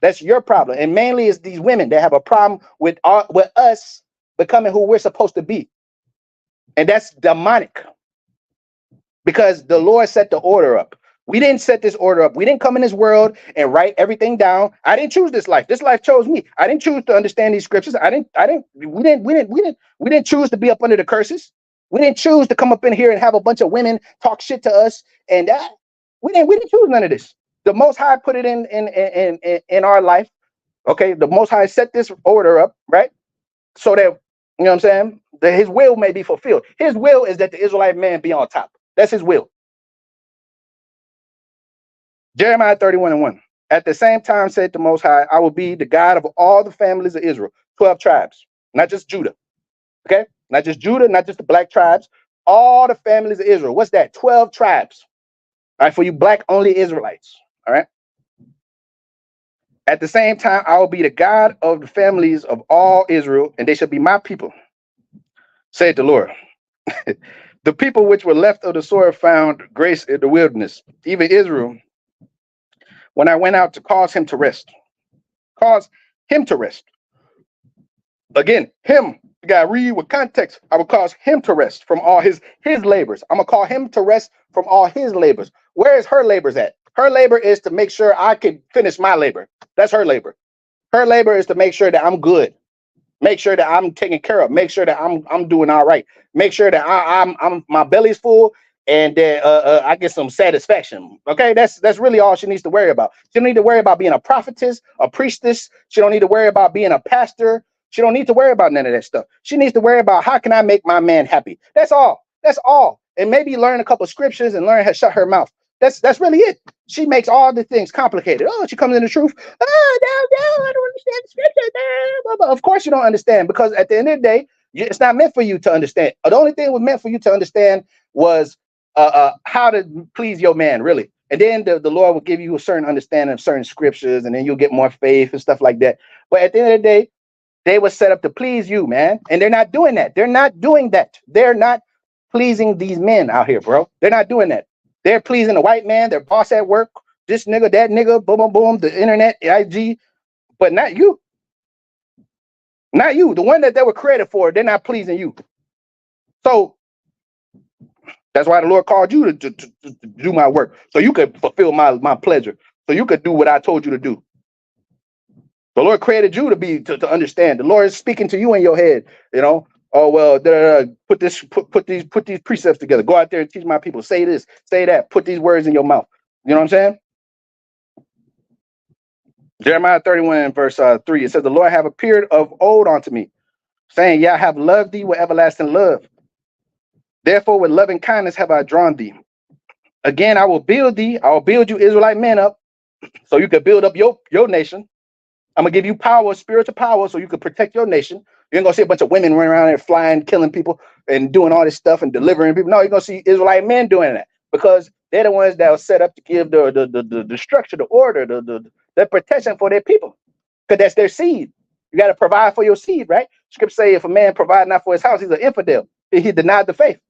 That's your problem. And mainly it's these women that have a problem with us becoming who we're supposed to be. And that's demonic. Because the Lord set the order up. We didn't set this order up. We didn't come in this world and write everything down. I didn't choose this life. This life chose me. I didn't choose to understand these scriptures. We didn't choose to be up under the curses. We didn't choose to come up in here and have a bunch of women talk shit to us. And that we didn't choose none of this. The Most High put it in our life. Okay, the Most High set this order up, right? So that, you know what I'm saying, that his will may be fulfilled. His will is that the Israelite man be on top. That's his will. Jeremiah 31:1. At the same time said the Most High, I will be the God of all the families of Israel, 12 tribes, not just Judah. Okay, not just Judah, not just the black tribes, all the families of Israel. What's that? 12 tribes. All right, for you black only Israelites. All right. At the same time, I will be the God of the families of all Israel, and they shall be my people, said the Lord. The people which were left of the sword found grace in the wilderness, even Israel, when I went out to cause him to rest. Cause him to rest. Again, him. You gotta read with context. I will cause him to rest from all his labors. I'm gonna call him to rest from all his labors. Where is her labors at? Her labor is to make sure I can finish my labor. That's her labor. Her labor is to make sure that I'm good. Make sure that I'm taken care of. Make sure that I'm doing all right. Make sure that I'm my belly's full and that I get some satisfaction. Okay, that's really all she needs to worry about. She don't need to worry about being a prophetess, a priestess. She don't need to worry about being a pastor. She don't need to worry about none of that stuff. She needs to worry about how can I make my man happy. That's all. That's all. And maybe learn a couple of scriptures and learn how to shut her mouth. That's really it. She makes all the things complicated. Oh, she comes in the truth. Oh, no, I don't understand the scripture. Of course you don't understand, because at the end of the day, it's not meant for you to understand. The only thing was meant for you to understand was how to please your man, really. And then the Lord will give you a certain understanding of certain scriptures, and then you'll get more faith and stuff like that. But at the end of the day, they were set up to please you, man. And they're not doing that. They're not doing that. They're not pleasing these men out here, bro. They're not doing that. They're pleasing the white man, their boss at work, this nigga, that nigga, boom, boom, boom, the internet, IG, but not you. Not you. The one that they were created for, they're not pleasing you. So that's why the Lord called you to do my work, so you could fulfill my pleasure, so you could do what I told you to do. The Lord created you to understand. The Lord is speaking to you in your head, you know. Oh well, put these precepts together. Go out there and teach my people. Say this, say that. Put these words in your mouth. You know what I'm saying? Jeremiah 31 verse 3. It says, "The Lord have appeared of old unto me, saying, yeah, I have loved thee with everlasting love. Therefore, with loving kindness have I drawn thee. Again, I will build thee. I will build you Israelite men up, so you could build up your nation. I'm gonna give you power, spiritual power, so you can protect your nation. You ain't gonna see a bunch of women running around there flying, killing people, and doing all this stuff and delivering people. No, you're gonna see Israelite men doing that, because they're the ones that are set up to give the structure, the order, the protection for their people, because that's their seed. You got to provide for your seed, right? Scripture say if a man provide not for his house, he's an infidel. He denied the faith.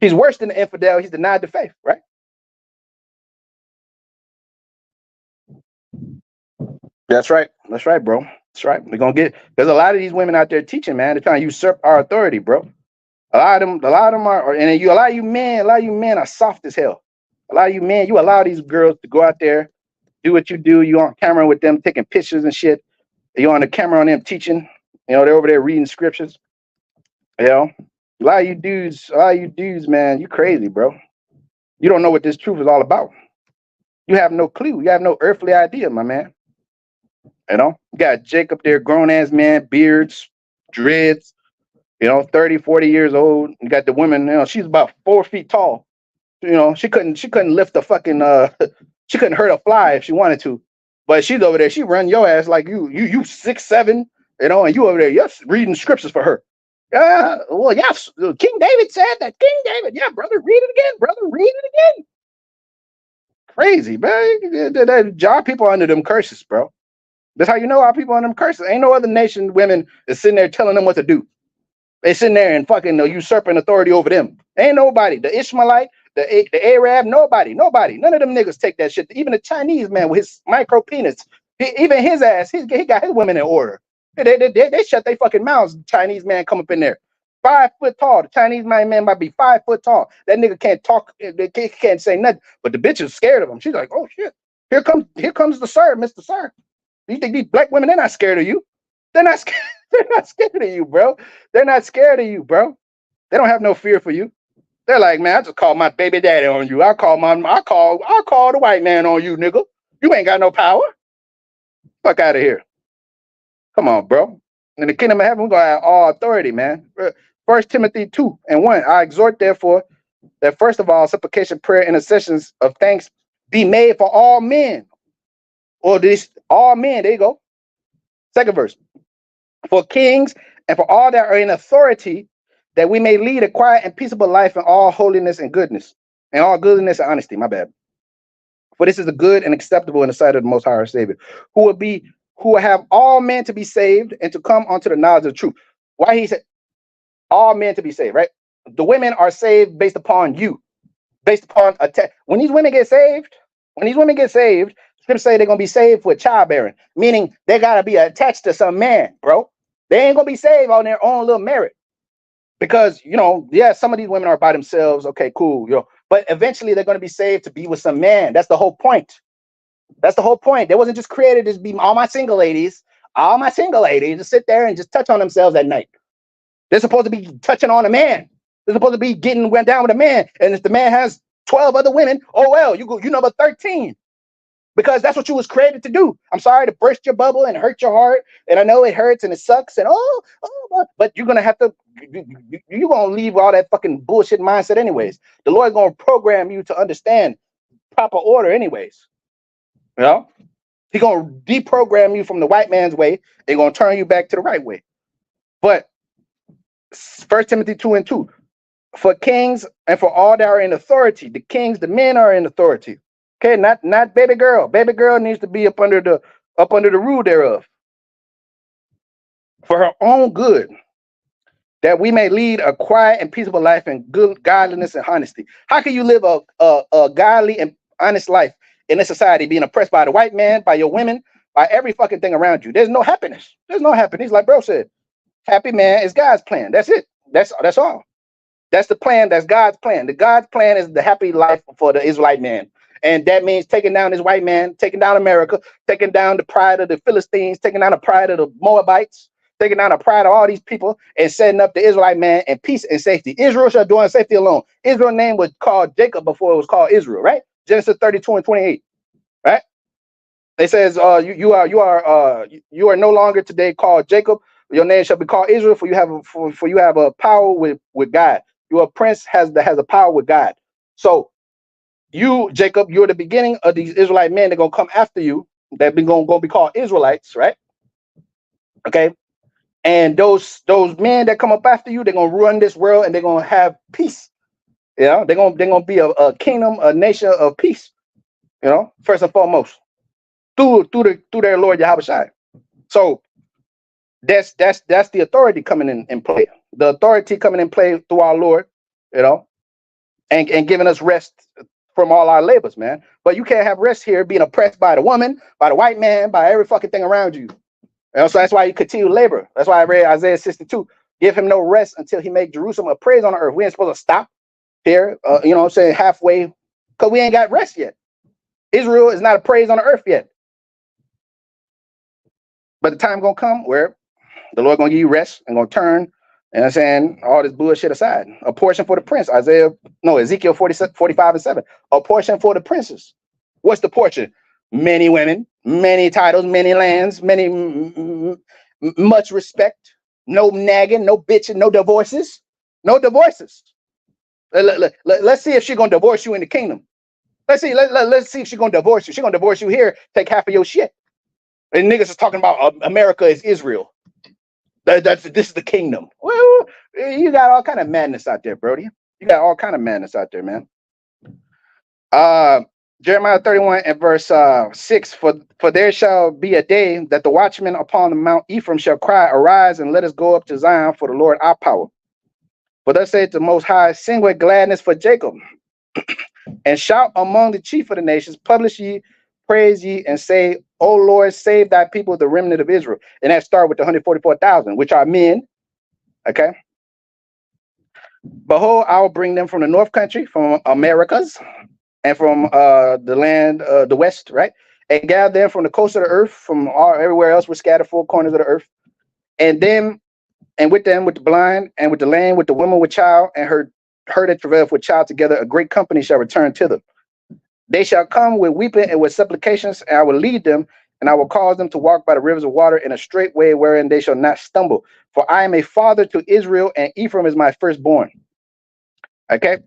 He's worse than the infidel. He's denied the faith, right? That's right. That's right, bro. That's right. We're gonna get. There's a lot of these women out there teaching, man. They're trying to usurp our authority, bro. A lot of them are, and a lot of you men are soft as hell. A lot of you men, you allow these girls to go out there, do what you do. You on camera with them, taking pictures and shit. You on the camera on them teaching. You know, they're over there reading scriptures. You know, a lot of you dudes, man, you crazy, bro. You don't know what this truth is all about. You have no clue. You have no earthly idea, my man. You know, you got Jacob there, grown ass man, beards, dreads, you know, 30, 40 years old. You got the woman, you know, she's about 4 feet tall. You know, she couldn't lift a fucking she couldn't hurt a fly if she wanted to. But she's over there, she run your ass like you 6'7", you know, and you over there, yes, reading scriptures for her. Yeah, well, yes, King David said that. King David, yeah, brother, read it again, brother, read it again. Crazy, man. They job people under them curses, bro. That's how you know our people under them curses. Ain't no other nation women is sitting there telling them what to do. They sitting there and fucking usurping authority over them. Ain't nobody. The Ishmaelite, the Arab, nobody, none of them niggas take that shit. Even the Chinese man with his micro penis, even his ass, he got his women in order. They shut their fucking mouths. Chinese man come up in there, 5 foot tall. The Chinese man might be 5 foot tall. That nigga can't talk. They can't say nothing. But the bitch is scared of him. She's like, oh shit, here comes the sir, Mr. Sir. You think these black women, they're not scared of you? They're not scared. They're not scared of you, bro. They're not scared of you, bro. They don't have no fear for you. They're like, man, I just called my baby daddy on you. I call the white man on you, nigga. You ain't got no power. Fuck out of here. Come on, bro. In the kingdom of heaven, we're gonna have all authority, man. 1 Timothy 2:1. I exhort, therefore, that first of all, supplication, prayer, intercessions of thanks be made for all men. Or this all men. There you go. Second verse. For kings and for all that are in authority, that we may lead a quiet and peaceable life in all holiness and goodness, and all goodness and honesty. My bad. For this is a good and acceptable in the sight of the Most High our Savior, who will have all men to be saved and to come unto the knowledge of the truth. Why he said all men to be saved, right? The women are saved based upon you, based upon when these women get saved. Scripture say they're gonna be saved with childbearing, meaning they gotta be attached to some man, bro. They ain't gonna be saved on their own little merit. Because, yeah, some of these women are by themselves. Okay, cool. But eventually they're going to be saved to be with some man. That's the whole point. That's the whole point. They wasn't just created to be all my single ladies to sit there and just touch on themselves at night. They're supposed to be touching on a man. They're supposed to be went down with a man. And if the man has 12 other women, oh, well, you number 13. Because that's what you was created to do. I'm sorry to burst your bubble and hurt your heart. And I know it hurts and it sucks. And but you're going to have to, you're going to leave all that fucking bullshit mindset anyways. The Lord's going to program you to understand proper order anyways. He's going to deprogram you from the white man's way. They're going to turn you back to the right way. But 1 Timothy 2:2, for kings and for all that are in authority, the kings, the men are in authority. Okay, not baby girl. Baby girl needs to be up under the rule thereof. For her own good, that we may lead a quiet and peaceable life in good godliness and honesty. How can you live a godly and honest life in this society, being oppressed by the white man, by your women, by every fucking thing around you? There's no happiness. There's no happiness. Like bro said, happy man is God's plan. That's it. That's all. That's the plan. That's God's plan. The God's plan is the happy life for the Israelite man. And that means taking down this white man, taking down America, taking down the pride of the Philistines, taking down the pride of the Moabites, taking down the pride of all these people, and setting up the Israelite man in peace and safety. Israel shall dwell in safety alone. Israel's name was called Jacob before it was called Israel, right? Genesis 32:28, right? It says, you are no longer today called Jacob. Your name shall be called Israel, for you have a power with God. Your prince has a power with God. So you, Jacob, you're the beginning of these Israelite men. They're gonna come after you. They're gonna be called Israelites, right? Okay. And those men that come up after you, they're gonna run this world and they're gonna have peace. They're gonna be a kingdom, a nation of peace. First and foremost, through their Lord Yahushua. So that's the authority coming in play. The authority coming in play through our Lord, and giving us rest from all our labors, man. But you can't have rest here being oppressed by the woman, by the white man, by every fucking thing around you. So that's why you continue to labor. That's why I read Isaiah 62. Give him no rest until he make Jerusalem a praise on the earth. We ain't supposed to stop here, halfway, because we ain't got rest yet. Israel is not a praise on the earth yet. But the time gonna come where the Lord gonna give you rest and gonna turn, all this bullshit aside. A portion for the prince. Ezekiel 45:7. A portion for the princes. What's the portion? Many women, many titles, many lands, much respect, no nagging, no bitching, no divorces. No divorces. Let's see if she's gonna divorce you in the kingdom. Let's see if she's gonna divorce you. She's gonna divorce you here, take half of your shit. And niggas is talking about America is Israel. This is the kingdom. Well, you got all kind of madness out there, Brody. You got all kind of madness out there, man. Jeremiah 31 and verse 6. For there shall be a day that the watchman upon the Mount Ephraim shall cry, arise and let us go up to Zion, for the Lord our power. For thus saith the Most High, sing with gladness for Jacob, And shout among the chief of the nations, publish ye, praise ye, and say, O Lord, save thy people, the remnant of Israel. And that started with the 144,000, which are men. Okay. Behold, I will bring them from the north country, from Americas, and from the land, the west, right? And gather them from the coast of the earth, from all everywhere else, we're scattered four corners of the earth. And them, and with them, with the blind, and with the lame, with the woman with child, and her that travaileth with child together, a great company shall return to them. They shall come with weeping and with supplications, and I will lead them, and I will cause them to walk by the rivers of water in a straight way wherein they shall not stumble. For I am a father to Israel, and Ephraim is my firstborn. Okay.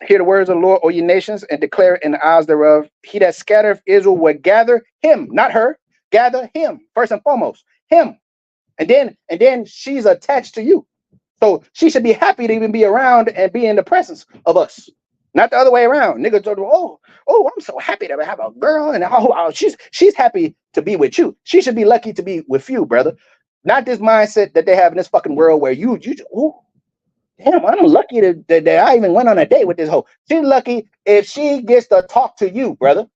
Hear the words of the Lord, O ye nations, and declare it in the isles thereof. He that scattereth Israel will gather him, not her, gather him first and foremost, him. And then she's attached to you. So she should be happy to even be around and be in the presence of us. Not the other way around. Niggas told them, oh, I'm so happy to have a girl, and she's happy to be with you. She should be lucky to be with you, brother. Not this mindset that they have in this fucking world where you damn, I'm lucky that I even went on a date with this hoe. She's lucky if she gets to talk to you, brother.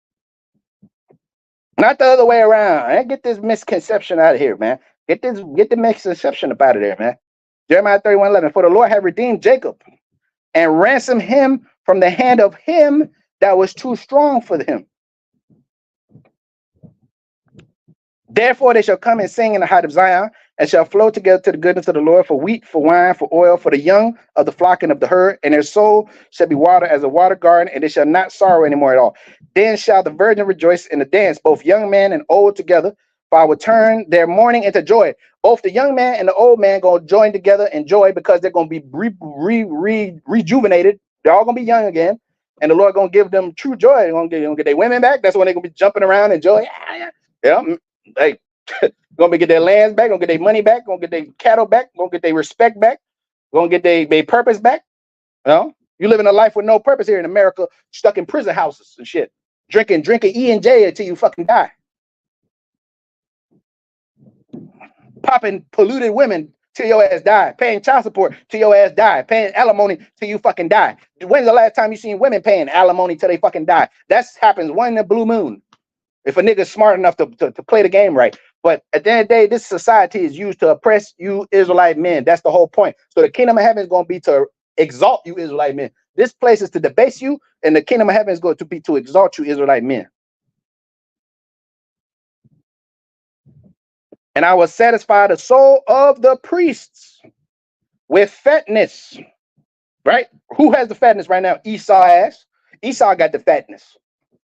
Not the other way around. Man. Get this misconception out of here, man. Get the misconception up out of there, man. Jeremiah 31:11. For the Lord had redeemed Jacob and ransomed him from the hand of him that was too strong for him. Therefore they shall come and sing in the height of Zion, and shall flow together to the goodness of the Lord, for wheat, for wine, for oil, for the young of the flock and of the herd, and their soul shall be watered as a water garden, and they shall not sorrow anymore at all. Then shall the virgin rejoice in the dance, both young man and old together, for I will turn their mourning into joy. Both the young man and the old man going to join together in joy, because they're going to be rejuvenated. They're all going to be young again, and the Lord going to give them true joy. They're going to get their women back. That's when they're going to be jumping around in joy. Yeah. Hey, gonna get their lands back, gonna get their money back, gonna get their cattle back, gonna get their respect back, gonna get their purpose back. You know, you living a life with no purpose here in America, stuck in prison houses and shit, drinking E&J until you fucking die, popping polluted women till your ass die, paying child support till your ass die, paying alimony till you fucking die. When's the last time you seen women paying alimony till they fucking die? That happens one in a blue moon. If a nigga's smart enough to play the game right. But at the end of the day, this society is used to oppress you Israelite men. That's the whole point. So the kingdom of heaven is going to be to exalt you Israelite men. This place is to debase you, and the kingdom of heaven is going to be to exalt you Israelite men. And I will satisfy the soul of the priests with fatness. Right? Who has the fatness right now? Esau has. Esau got the fatness.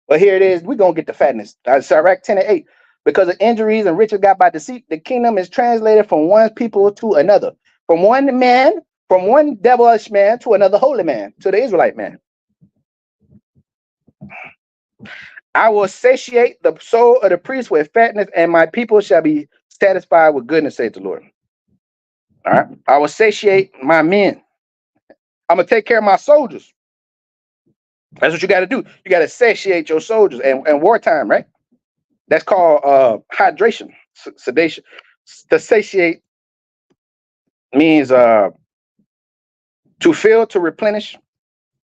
Well, here it is. We're going to get the fatness. Sirach 10:8. Because of injuries and riches got by deceit, the kingdom is translated from one people to another. From one man, from one devilish man to another holy man, to the Israelite man. I will satiate the soul of the priest with fatness, and my people shall be satisfied with goodness, saith the Lord. All right. I will satiate my men. I'm going to take care of my soldiers. That's what you got to do. You got to satiate your soldiers and wartime, right? That's called hydration, sedation. To satiate means to fill, to replenish,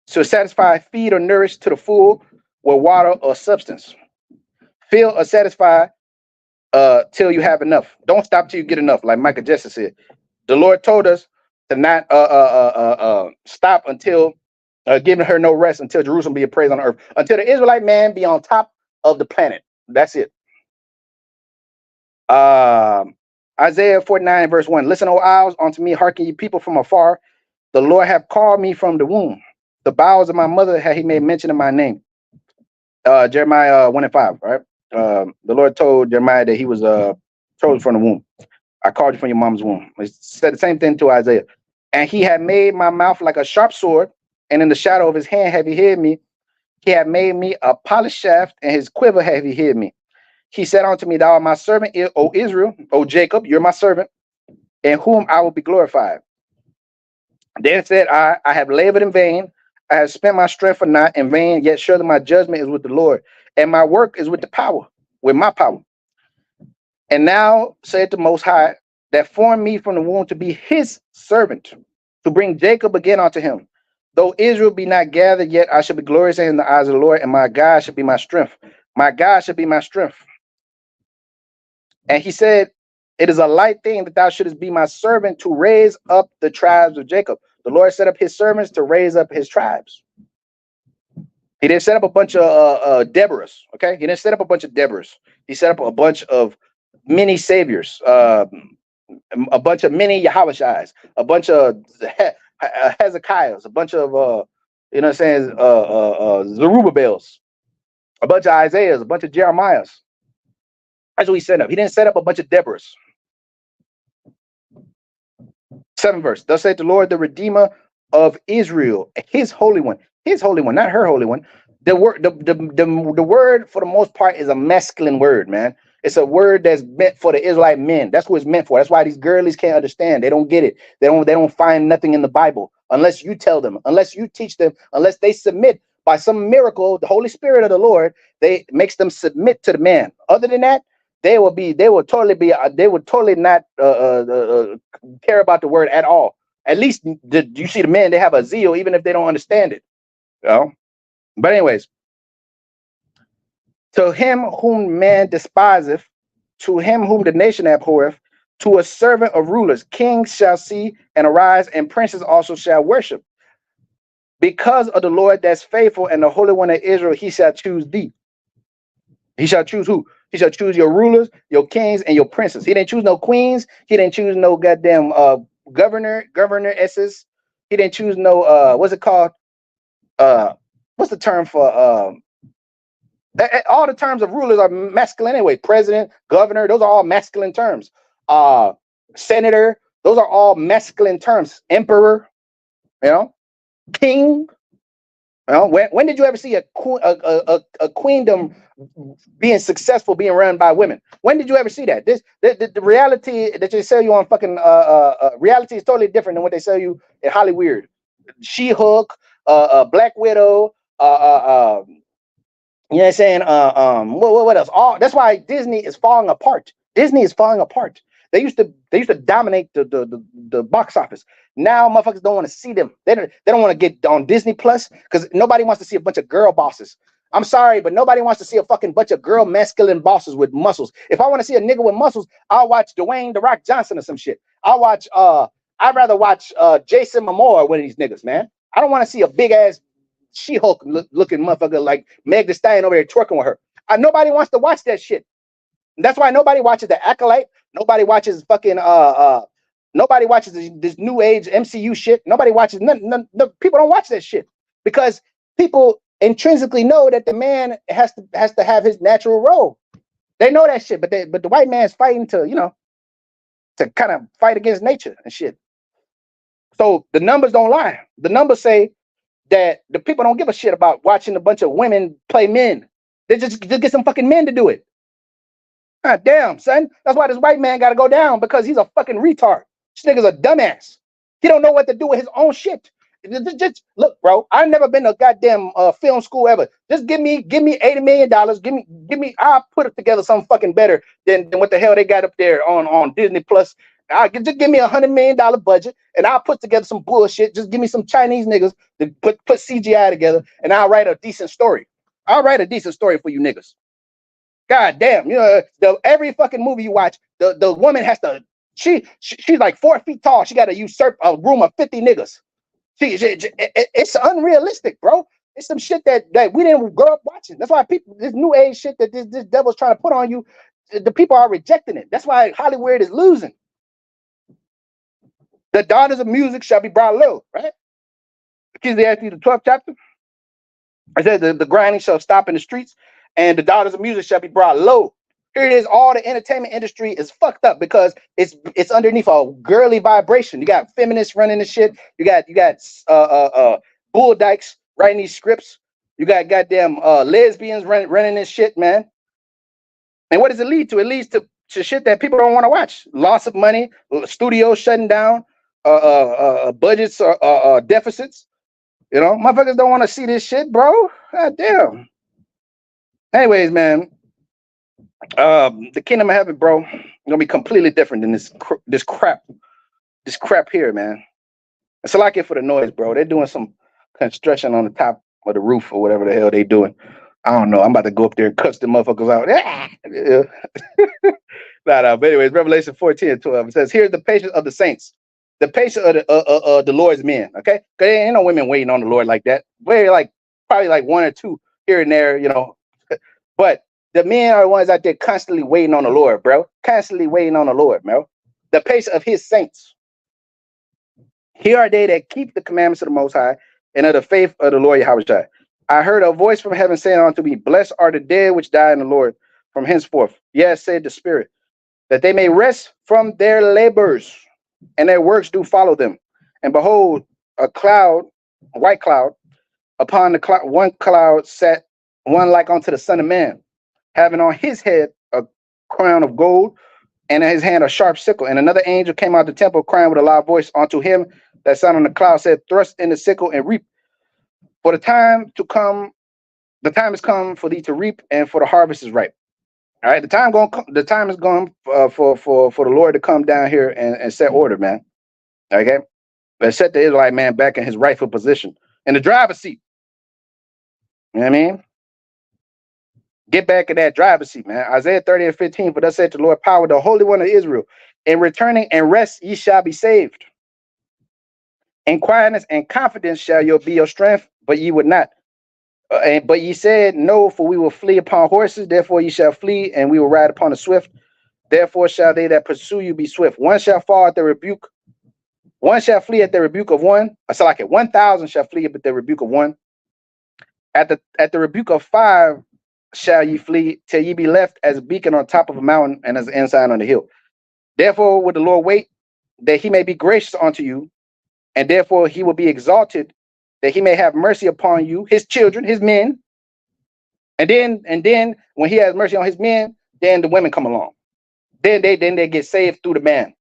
to satisfy, feed, or nourish to the full with water or substance. Fill or satisfy till you have enough. Don't stop till you get enough, like Michael Jesse said. The Lord told us to not stop until giving her no rest until Jerusalem be a praise on the earth, until the Israelite man be on top of the planet. That's it. Isaiah 49:1. Listen, O isles, unto me, hearken ye people from afar. The Lord have called me from the womb. The bowels of my mother had he made mention of my name. Jeremiah 1:5. Right. The Lord told Jeremiah that he was chosen from the womb. I called you from your mom's womb. He said the same thing to Isaiah. And he had made my mouth like a sharp sword, and in the shadow of his hand have he hid me. He had made me a polished shaft, and his quiver have he hid me. He said unto me, thou art my servant, O Israel, O Jacob, you're my servant, in whom I will be glorified. Then said I have labored in vain. I have spent my strength for naught in vain, yet surely my judgment is with the Lord, and my work is with the power, with my power. And now said the Most High, that formed me from the womb to be his servant, to bring Jacob again unto him. Though Israel be not gathered, yet I shall be glorious in the eyes of the Lord, and my God shall be my strength. My God shall be my strength. And he said, it is a light thing that thou shouldest be my servant to raise up the tribes of Jacob. The Lord set up his servants to raise up his tribes. He didn't set up a bunch of Deborahs, okay? He didn't set up a bunch of Deborahs. He set up a bunch of mini saviors, a bunch of mini Yahushais, a bunch of Hezekiahs, a bunch of, you know what I'm saying, Zerubbabels, a bunch of Isaiahs, a bunch of Jeremiahs. That's what he set up. He didn't set up a bunch of Deborahs. 7th verse. Thus saith the Lord, the Redeemer of Israel, his Holy One, not her Holy One. The word, the word for the most part is a masculine word, man. It's a word that's meant for the Israelite men. That's what it's meant for. That's why these girlies can't understand. They don't get it. They don't find nothing in the Bible unless you tell them, unless you teach them, unless they submit by some miracle. The Holy Spirit of the Lord, they makes them submit to the man. Other than that, they would totally not care about the word at all. At least you see the men, they have a zeal, even if they don't understand it. You know? But anyways, to him whom man despiseth, to him whom the nation abhorreth, to a servant of rulers, kings shall see and arise, and princes also shall worship. Because of the Lord that's faithful and the Holy One of Israel, he shall choose thee. He shall choose who? He shall choose your rulers, your kings, and your princes. He didn't choose no queens. He didn't choose no goddamn governesses. He didn't choose no what's it called? What's the term for all the terms of rulers are masculine anyway. President, governor, those are all masculine terms. Senator, those are all masculine terms. Emperor, you know, king. You know, when did you ever see a queendom being successful, being run by women? When did you ever see that? The reality that they sell you on fucking reality is totally different than what they sell you in Hollywood. She-Hulk, Black Widow, you know what I'm saying? What else? That's why Disney is falling apart. Disney is falling apart. They used to dominate the box office. Now motherfuckers don't want to see them. They don't want to get on Disney Plus because nobody wants to see a bunch of girl bosses. I'm sorry, but nobody wants to see a fucking bunch of girl masculine bosses with muscles. If I want to see a nigga with muscles, I'll watch Dwayne The Rock Johnson or some shit. I'd rather watch Jason Momoa, one of these niggas, man. I don't want to see a big ass She-Hulk looking motherfucker like Meg Thee Stallion over there twerking with her. Nobody wants to watch that shit. That's why nobody watches The Acolyte. Nobody watches fucking nobody watches this new age MCU shit. Nobody watches none, people don't watch that shit because people intrinsically know that the man has to have his natural role. They know that shit, but the white man's fighting to, you know, to kind of fight against nature and shit. So the numbers don't lie. The numbers say that the people don't give a shit about watching a bunch of women play men. They just get some fucking men to do it. God damn, son. That's why this white man got to go down, because he's a fucking retard. This nigga's a dumbass. He don't know what to do with his own shit. Just look, bro. I've never been to goddamn film school ever. Just give me $80 million. Give me. I'll put it together something fucking better than what the hell they got up there on Disney Plus. Just give me $100 million budget, and I'll put together some bullshit. Just give me some Chinese niggas to put CGI together, and I'll write a decent story. I'll write a decent story for you niggas. God damn, you know, every fucking movie you watch, the woman has to. She's like 4 feet tall. She got to usurp a room of 50 niggas. It's unrealistic, bro. It's some shit that we didn't grow up watching. That's why people, this new age shit that this devil's trying to put on you, the people are rejecting it. That's why Hollywood is losing. The daughters of music shall be brought low, right? Ecclesiastes, the 12th chapter. It says the grinding shall stop in the streets, and the daughters of music shall be brought low. Here it is. All the entertainment industry is fucked up because it's underneath a girly vibration. You got feminists running this shit. You got bull dykes writing these scripts. You got goddamn lesbians running this shit, man. And what does it lead to? It leads to shit that people don't want to watch. Loss of money, studios shutting down, budgets deficits. You know, motherfuckers don't want to see this shit, bro. God damn. Anyways, man. The kingdom of heaven, bro, gonna be completely different than this crap here, man. It's a lot for the noise, bro. They're doing some construction on the top of the roof or whatever the hell they doing. I don't know. I'm about to go up there and cuss the motherfuckers out. Yeah. No. But anyways, Revelation 14:12. It says, "Here's the patience of the saints, the patience of the Lord's men." Okay, because there ain't no women waiting on the Lord like that. Very like probably like one or two here and there, you know. But the men are the ones out there constantly waiting on the Lord, bro. Constantly waiting on the Lord, bro. The patience of His saints. Here are they that keep the commandments of the Most High and of the faith of the Lord Yahweh. I heard a voice from heaven saying unto me, Blessed are the dead which die in the Lord from henceforth. Yes, said the Spirit, that they may rest from their labors, and their works do follow them. And behold, a cloud, a white cloud, upon the cloud, one cloud sat one like unto the Son of Man, having on his head a crown of gold, and in his hand a sharp sickle. And another angel came out of the temple, crying with a loud voice unto him that sat on the cloud, said, Thrust in the sickle and reap, for the time is come for thee to reap, and for the harvest is ripe. All right, the time is going for the Lord to come down here and set order, man. Okay, and set the Israelite man back in his rightful position in the driver's seat. You know what I mean? Get back in that driver's seat, man. Isaiah 30:15. For thus said the Lord, power, the Holy One of Israel, in returning and rest ye shall be saved. In quietness and confidence shall be your strength, but ye would not. But ye said, No, for we will flee upon horses. Therefore ye shall flee, and we will ride upon the swift. Therefore shall they that pursue you be swift. One shall fall at the rebuke. One shall flee at the rebuke of one. I said like it. 1,000 shall flee at the rebuke of one. At the rebuke of 5 shall ye flee, till ye be left as a beacon on top of a mountain and as an ensign on the hill. Therefore would the Lord wait, that he may be gracious unto you, and therefore he will be exalted, that he may have mercy upon you, his children, his men. And then when he has mercy on his men, then the women come along. Then they get saved through the man.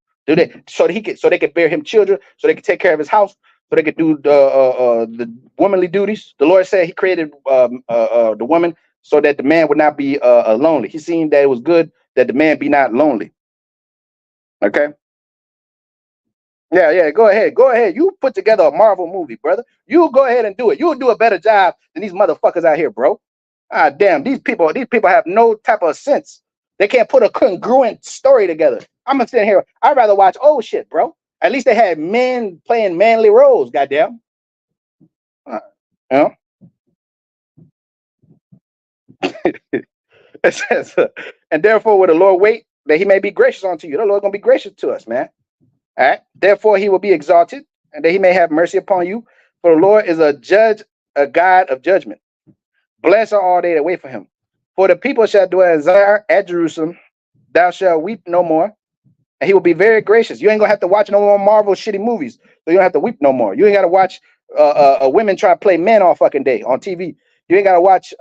So they could bear him children, so they could take care of his house, so they could do the womanly duties. The Lord said He created the woman so that the man would not be lonely. He seen that it was good that the man be not lonely. Okay. Yeah. Go ahead. You put together a Marvel movie, brother. You go ahead and do it. You'll do a better job than these motherfuckers out here, bro. Ah, damn. These people have no type of sense. They can't put a congruent story together. I'm gonna sit here. I'd rather watch old shit, bro. At least they had men playing manly roles. Goddamn. You know. It says, and therefore, will the Lord wait that He may be gracious unto you? The Lord gonna be gracious to us, man. All right. Therefore, He will be exalted, and that He may have mercy upon you. For the Lord is a judge, a God of judgment. Blessed are all they that wait for Him. For the people shall dwell in Zion at Jerusalem. Thou shalt weep no more. And He will be very gracious. You ain't gonna have to watch no more Marvel shitty movies. So you don't have to weep no more. You ain't gotta watch women try to play men all fucking day on TV. You ain't gotta watch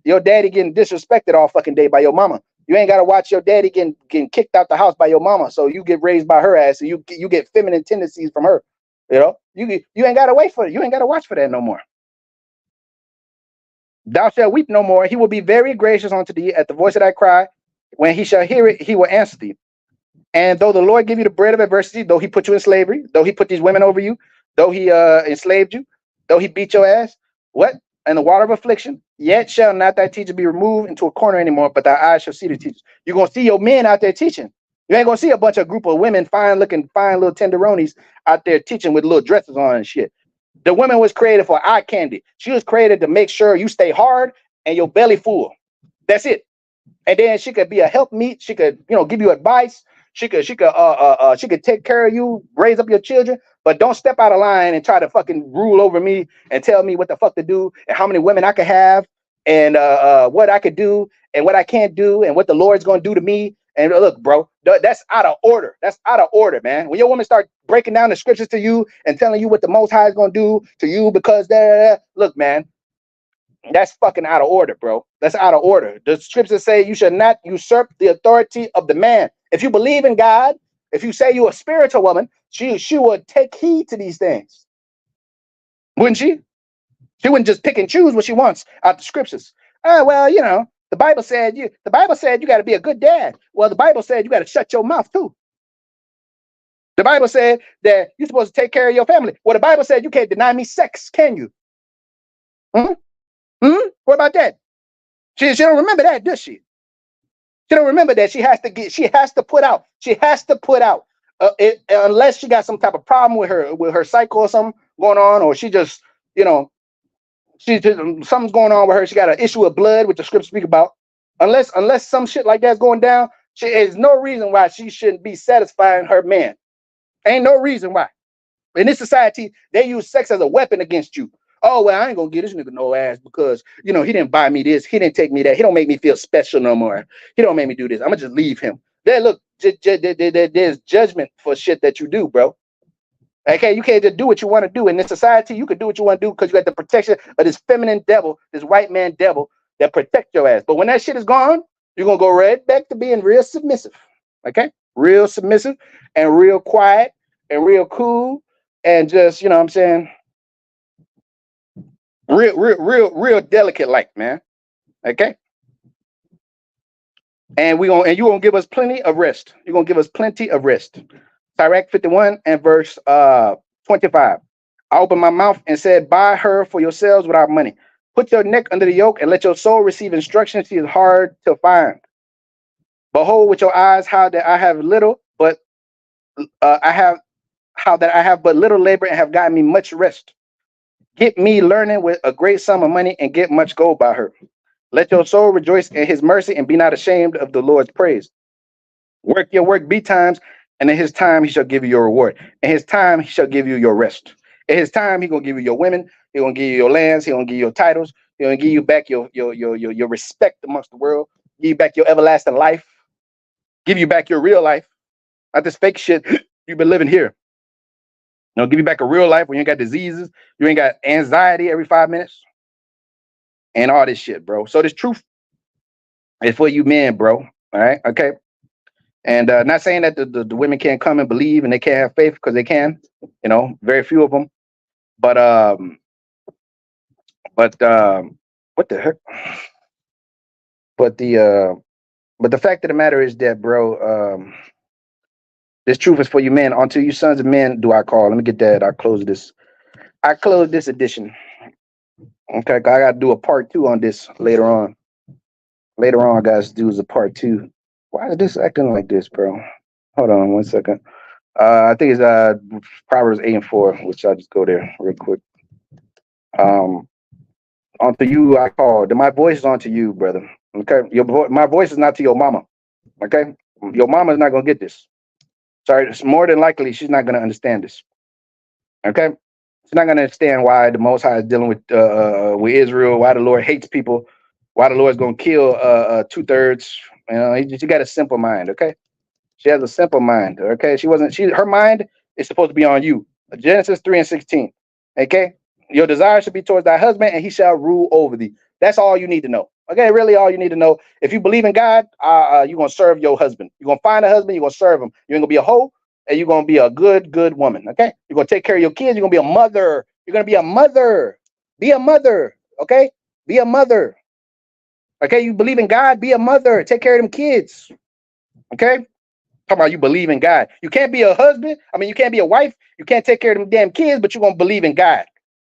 your daddy getting disrespected all fucking day by your mama. You ain't gotta watch your daddy getting kicked out the house by your mama. So you get raised by her ass, and you get feminine tendencies from her. You know, you ain't gotta wait for it. You ain't gotta watch for that no more. Thou shalt weep no more. He will be very gracious unto thee at the voice of thy cry. When He shall hear it, He will answer thee. And though the Lord give you the bread of adversity, though He put you in slavery, though He put these women over you, though He enslaved you, though He beat your ass, what? In the water of affliction, yet shall not thy teacher be removed into a corner anymore, but thy eyes shall see the teachers. You're going to see your men out there teaching. You ain't going to see a bunch of group of women, fine little tenderonis out there teaching with little dresses on and shit. The woman was created for eye candy. She was created to make sure you stay hard and your belly full. That's it. And then she could be a helpmeet. She could, give you advice. She could take care of you, raise up your children, but don't step out of line and try to fucking rule over me and tell me what the fuck to do and how many women I could have and what I could do and what I can't do and what the Lord's going to do to me. And look, bro, that's out of order. That's out of order, man. When your woman start breaking down the scriptures to you and telling you what the Most High is going to do to you because look, man, that's fucking out of order, bro. That's out of order. The scriptures say you should not usurp the authority of the man. If you believe in God, if you say you're a spiritual woman, she would take heed to these things. Wouldn't she? She wouldn't just pick and choose what she wants out the scriptures. Well, the Bible said you got to be a good dad. Well, the Bible said you got to shut your mouth too. The Bible said that you're supposed to take care of your family. Well, the Bible said you can't deny me sex, can you? Hmm? Hmm? What about that? She don't remember that, does she? She don't remember that she has to get. She has to put out. She has to put out. Unless she got some type of problem with her cycle or something going on, or she just, you know, she just, something's going on with her. She got an issue of blood, which the scriptures speak about. Unless some shit like that's going down, she is no reason why she shouldn't be satisfying her man. Ain't no reason why. In this society, they use sex as a weapon against you. Oh, well, I ain't gonna get this nigga no ass because, you know, he didn't buy me this. He didn't take me that. He don't make me feel special no more. He don't make me do this. I'm gonna just leave him. There, look, there's judgment for shit that you do, bro. Okay, you can't just do what you want to do. In this society, you can do what you want to do because you got the protection of this feminine devil, this white man devil that protect your ass. But when that shit is gone, you're gonna go right back to being real submissive. Okay? Real submissive and real quiet and real cool and just, you know what I'm saying, real delicate like, man. Okay? And you're gonna give us plenty of rest. You're gonna give us plenty of rest. Sirach 51 and verse 25. I opened my mouth and said, buy her for yourselves without money. Put your neck under the yoke and let your soul receive instruction. She is hard to find. Behold with your eyes how that I have little, but I have but little labor and have gotten me much rest. Get me learning with a great sum of money and get much gold by her. Let your soul rejoice in his mercy and be not ashamed of the Lord's praise. Work your work betimes, and in his time he shall give you your reward. In his time he shall give you your rest. In his time he's gonna give you your women. He's gonna give you your lands. He's gonna give you your titles. He's gonna give you back your respect amongst the world. Give you back your everlasting life. Give you back your real life, not this fake shit you've been living here. You know, give you back a real life where you ain't got diseases, you ain't got anxiety every 5 minutes, and all this shit, bro. So this truth is for you men, bro. All right, okay. And not saying that the women can't come and believe and they can't have faith, because they can, you know, very few of them. But what the heck? But the fact of the matter is that, bro, this truth is for you men. Unto you sons of men do I call. Let me get that. I close this edition. Okay, I gotta do a part 2 on this later on. Later on, guys, do a part 2. Why is this acting like this, bro? Hold on 1 second. I think it's Proverbs 8 and 4, which I'll just go there real quick. Unto you I call. My voice is unto you, brother. Okay, my voice is not to your mama. Okay, your mama is not gonna get this. Sorry, it's more than likely she's not gonna understand this. Okay, she's not gonna understand why the Most High is dealing with Israel. Why the Lord hates people. Why the Lord's gonna kill 2/3. You know, she got a simple mind. Okay. She has a simple mind. Okay. Her mind is supposed to be on you. Genesis 3 and 16. Okay. Your desire should be towards thy husband, and he shall rule over thee. That's all you need to know. Okay. Really, all you need to know. If you believe in God, you're going to serve your husband. You're going to find a husband. You're going to serve him. You're going to be a hoe, and you're going to be a good woman. Okay. You're going to take care of your kids. You're going to be a mother. You're going to be a mother. Be a mother. Okay. Be a mother. Okay. You believe in God, be a mother. Take care of them kids. Okay. Talking about you believe in God. You can't be a husband. I mean, you can't be a wife. You can't take care of them damn kids, but you're going to believe in God.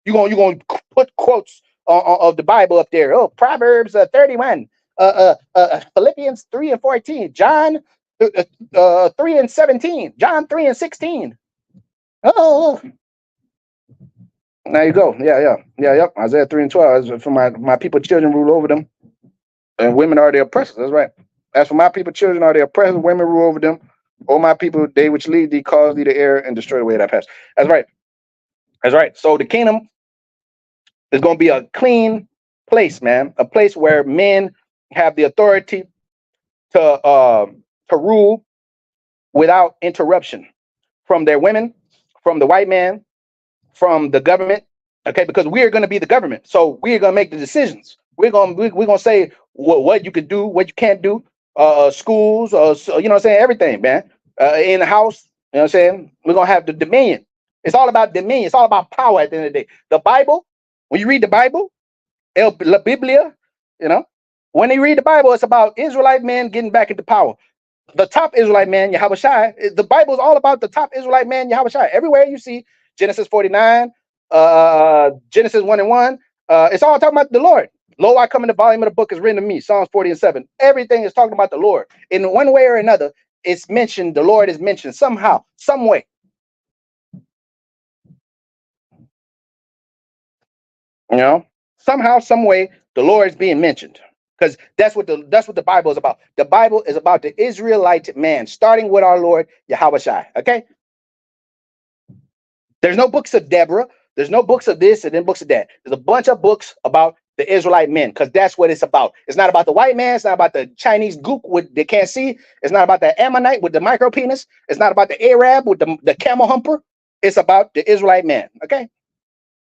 You're going to put quotes of the Bible up there. Oh, Proverbs 31, Philippians 3 and 14, John 3 and 17, John 3 and 16. Oh, there you go. Yeah. Isaiah 3 and 12. For my people, children rule over them, and women are the oppressors. That's right. As for my people, children are the oppressors, women rule over them. O my people, they which lead thee, cause thee to err and destroy the way that pass. That's right. That's right. So the kingdom is going to be a clean place, man. A place where men have the authority to rule without interruption from their women, from the white man, from the government. Okay, because we are going to be the government, so we are going to make the decisions. We're gonna say what you can do, what you can't do. Schools, so, you know what I'm saying, everything, man. In the house, you know what I'm saying? We're gonna have the dominion. It's all about dominion. It's all about power at the end of the day. The Bible, when you read the Bible, La Biblia, you know, when you read the Bible, it's about Israelite men getting back into power. The top Israelite man, Yahushua. The Bible is all about the top Israelite man, Yahushua. Everywhere you see Genesis 49, Genesis 1 and 1, it's all talking about the Lord. Lo, I come in the volume of the book is written to me, Psalms 40 and 7. Everything is talking about the Lord. In one way or another, it's mentioned, the Lord is mentioned somehow, some way. You know, somehow, some way, the Lord is being mentioned. Because that's what the Bible is about. The Bible is about the Israelite man, starting with our Lord Yahushua. Okay. There's no books of Deborah. There's no books of this and then books of that. There's a bunch of books about the Israelite men, because that's what it's about. It's not about the white man. It's not about the Chinese gook with they can't see. It's not about the Ammonite with the micro penis. It's not about the Arab with the camel humper. It's about the Israelite man. Okay.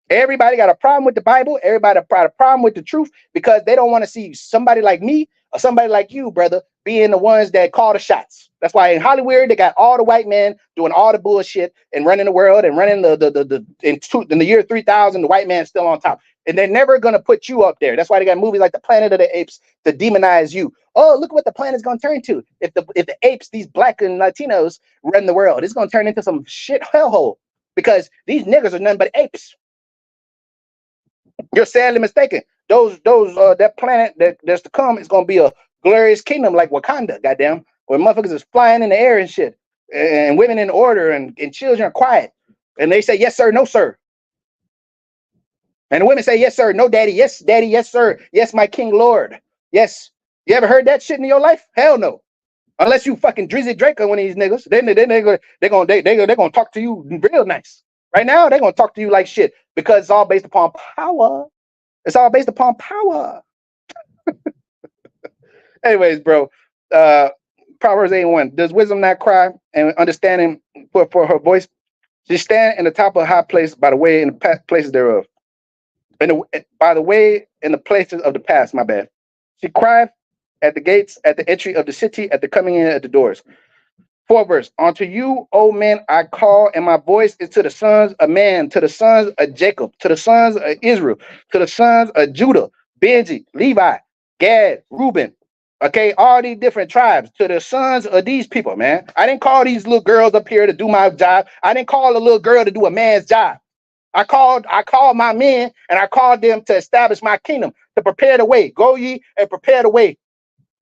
Everybody got a problem with the Bible. Everybody got a problem with the truth because they don't want to see somebody like me or somebody like you, brother, being the ones that call the shots. That's why in Hollywood they got all the white men doing all the bullshit and running the world and running in the year 3000. The white man's still on top, and they're never gonna put you up there. That's why they got movies like the Planet of the Apes to demonize you. Oh, look what the planet's gonna turn to if the apes, these black and Latinos, run the world. It's gonna turn into some shit hellhole because these niggas are nothing but apes. You're sadly mistaken. That planet that's to come is gonna be a glorious kingdom like Wakanda, goddamn, where motherfuckers is flying in the air and shit, and women in order and children are quiet, and they say yes sir, no sir, and the women say yes sir, no daddy, yes sir, yes my king lord, yes. You ever heard that shit in your life? Hell no. Unless you fucking Drizzy Drake or one of these niggas, then they're gonna talk to you real nice. Right now, they're gonna talk to you like shit because it's all based upon power. It's all based upon power. Anyways, bro, Proverbs 8:1. Does wisdom not cry and understanding for her voice? She stand in the top of a high place by the way in the places thereof. By the way in the places of the past, my bad. She cried at the gates, at the entry of the city, at the coming in at the doors. 4th verse. Unto you, O men, I call, and my voice is to the sons of man, to the sons of Jacob, to the sons of Israel, to the sons of Judah, Benji, Levi, Gad, Reuben. Okay, all these different tribes, to the sons of these people, man. I didn't call these little girls up here to do my job. I didn't call a little girl to do a man's job. I called my men, and I called them to establish my kingdom, to prepare the way. Go ye and prepare the way.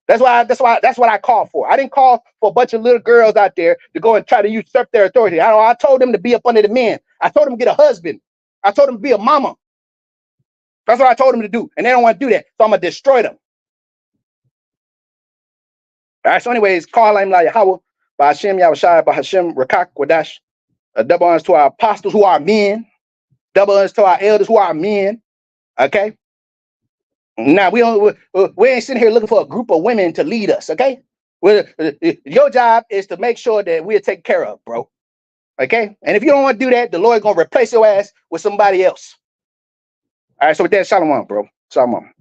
That's what I called for. I didn't call for a bunch of little girls out there to go and try to usurp their authority. I told them to be up under the men. I told them to get a husband. I told them to be a mama. That's what I told them to do. And they don't want to do that. So I'm going to destroy them. All right. So anyways, call him like Yahweh, by Hashem, Yahushai, by Hashem, Rakak, Wadash. Double honors to our apostles who are men. Double honors to our elders who are men. Okay. Now we ain't sitting here looking for a group of women to lead us, okay? Your job is to make sure that we're taken care of, bro. Okay? And if you don't want to do that, the Lord's gonna replace your ass with somebody else. All right, so with that, shalom, bro. Shalom.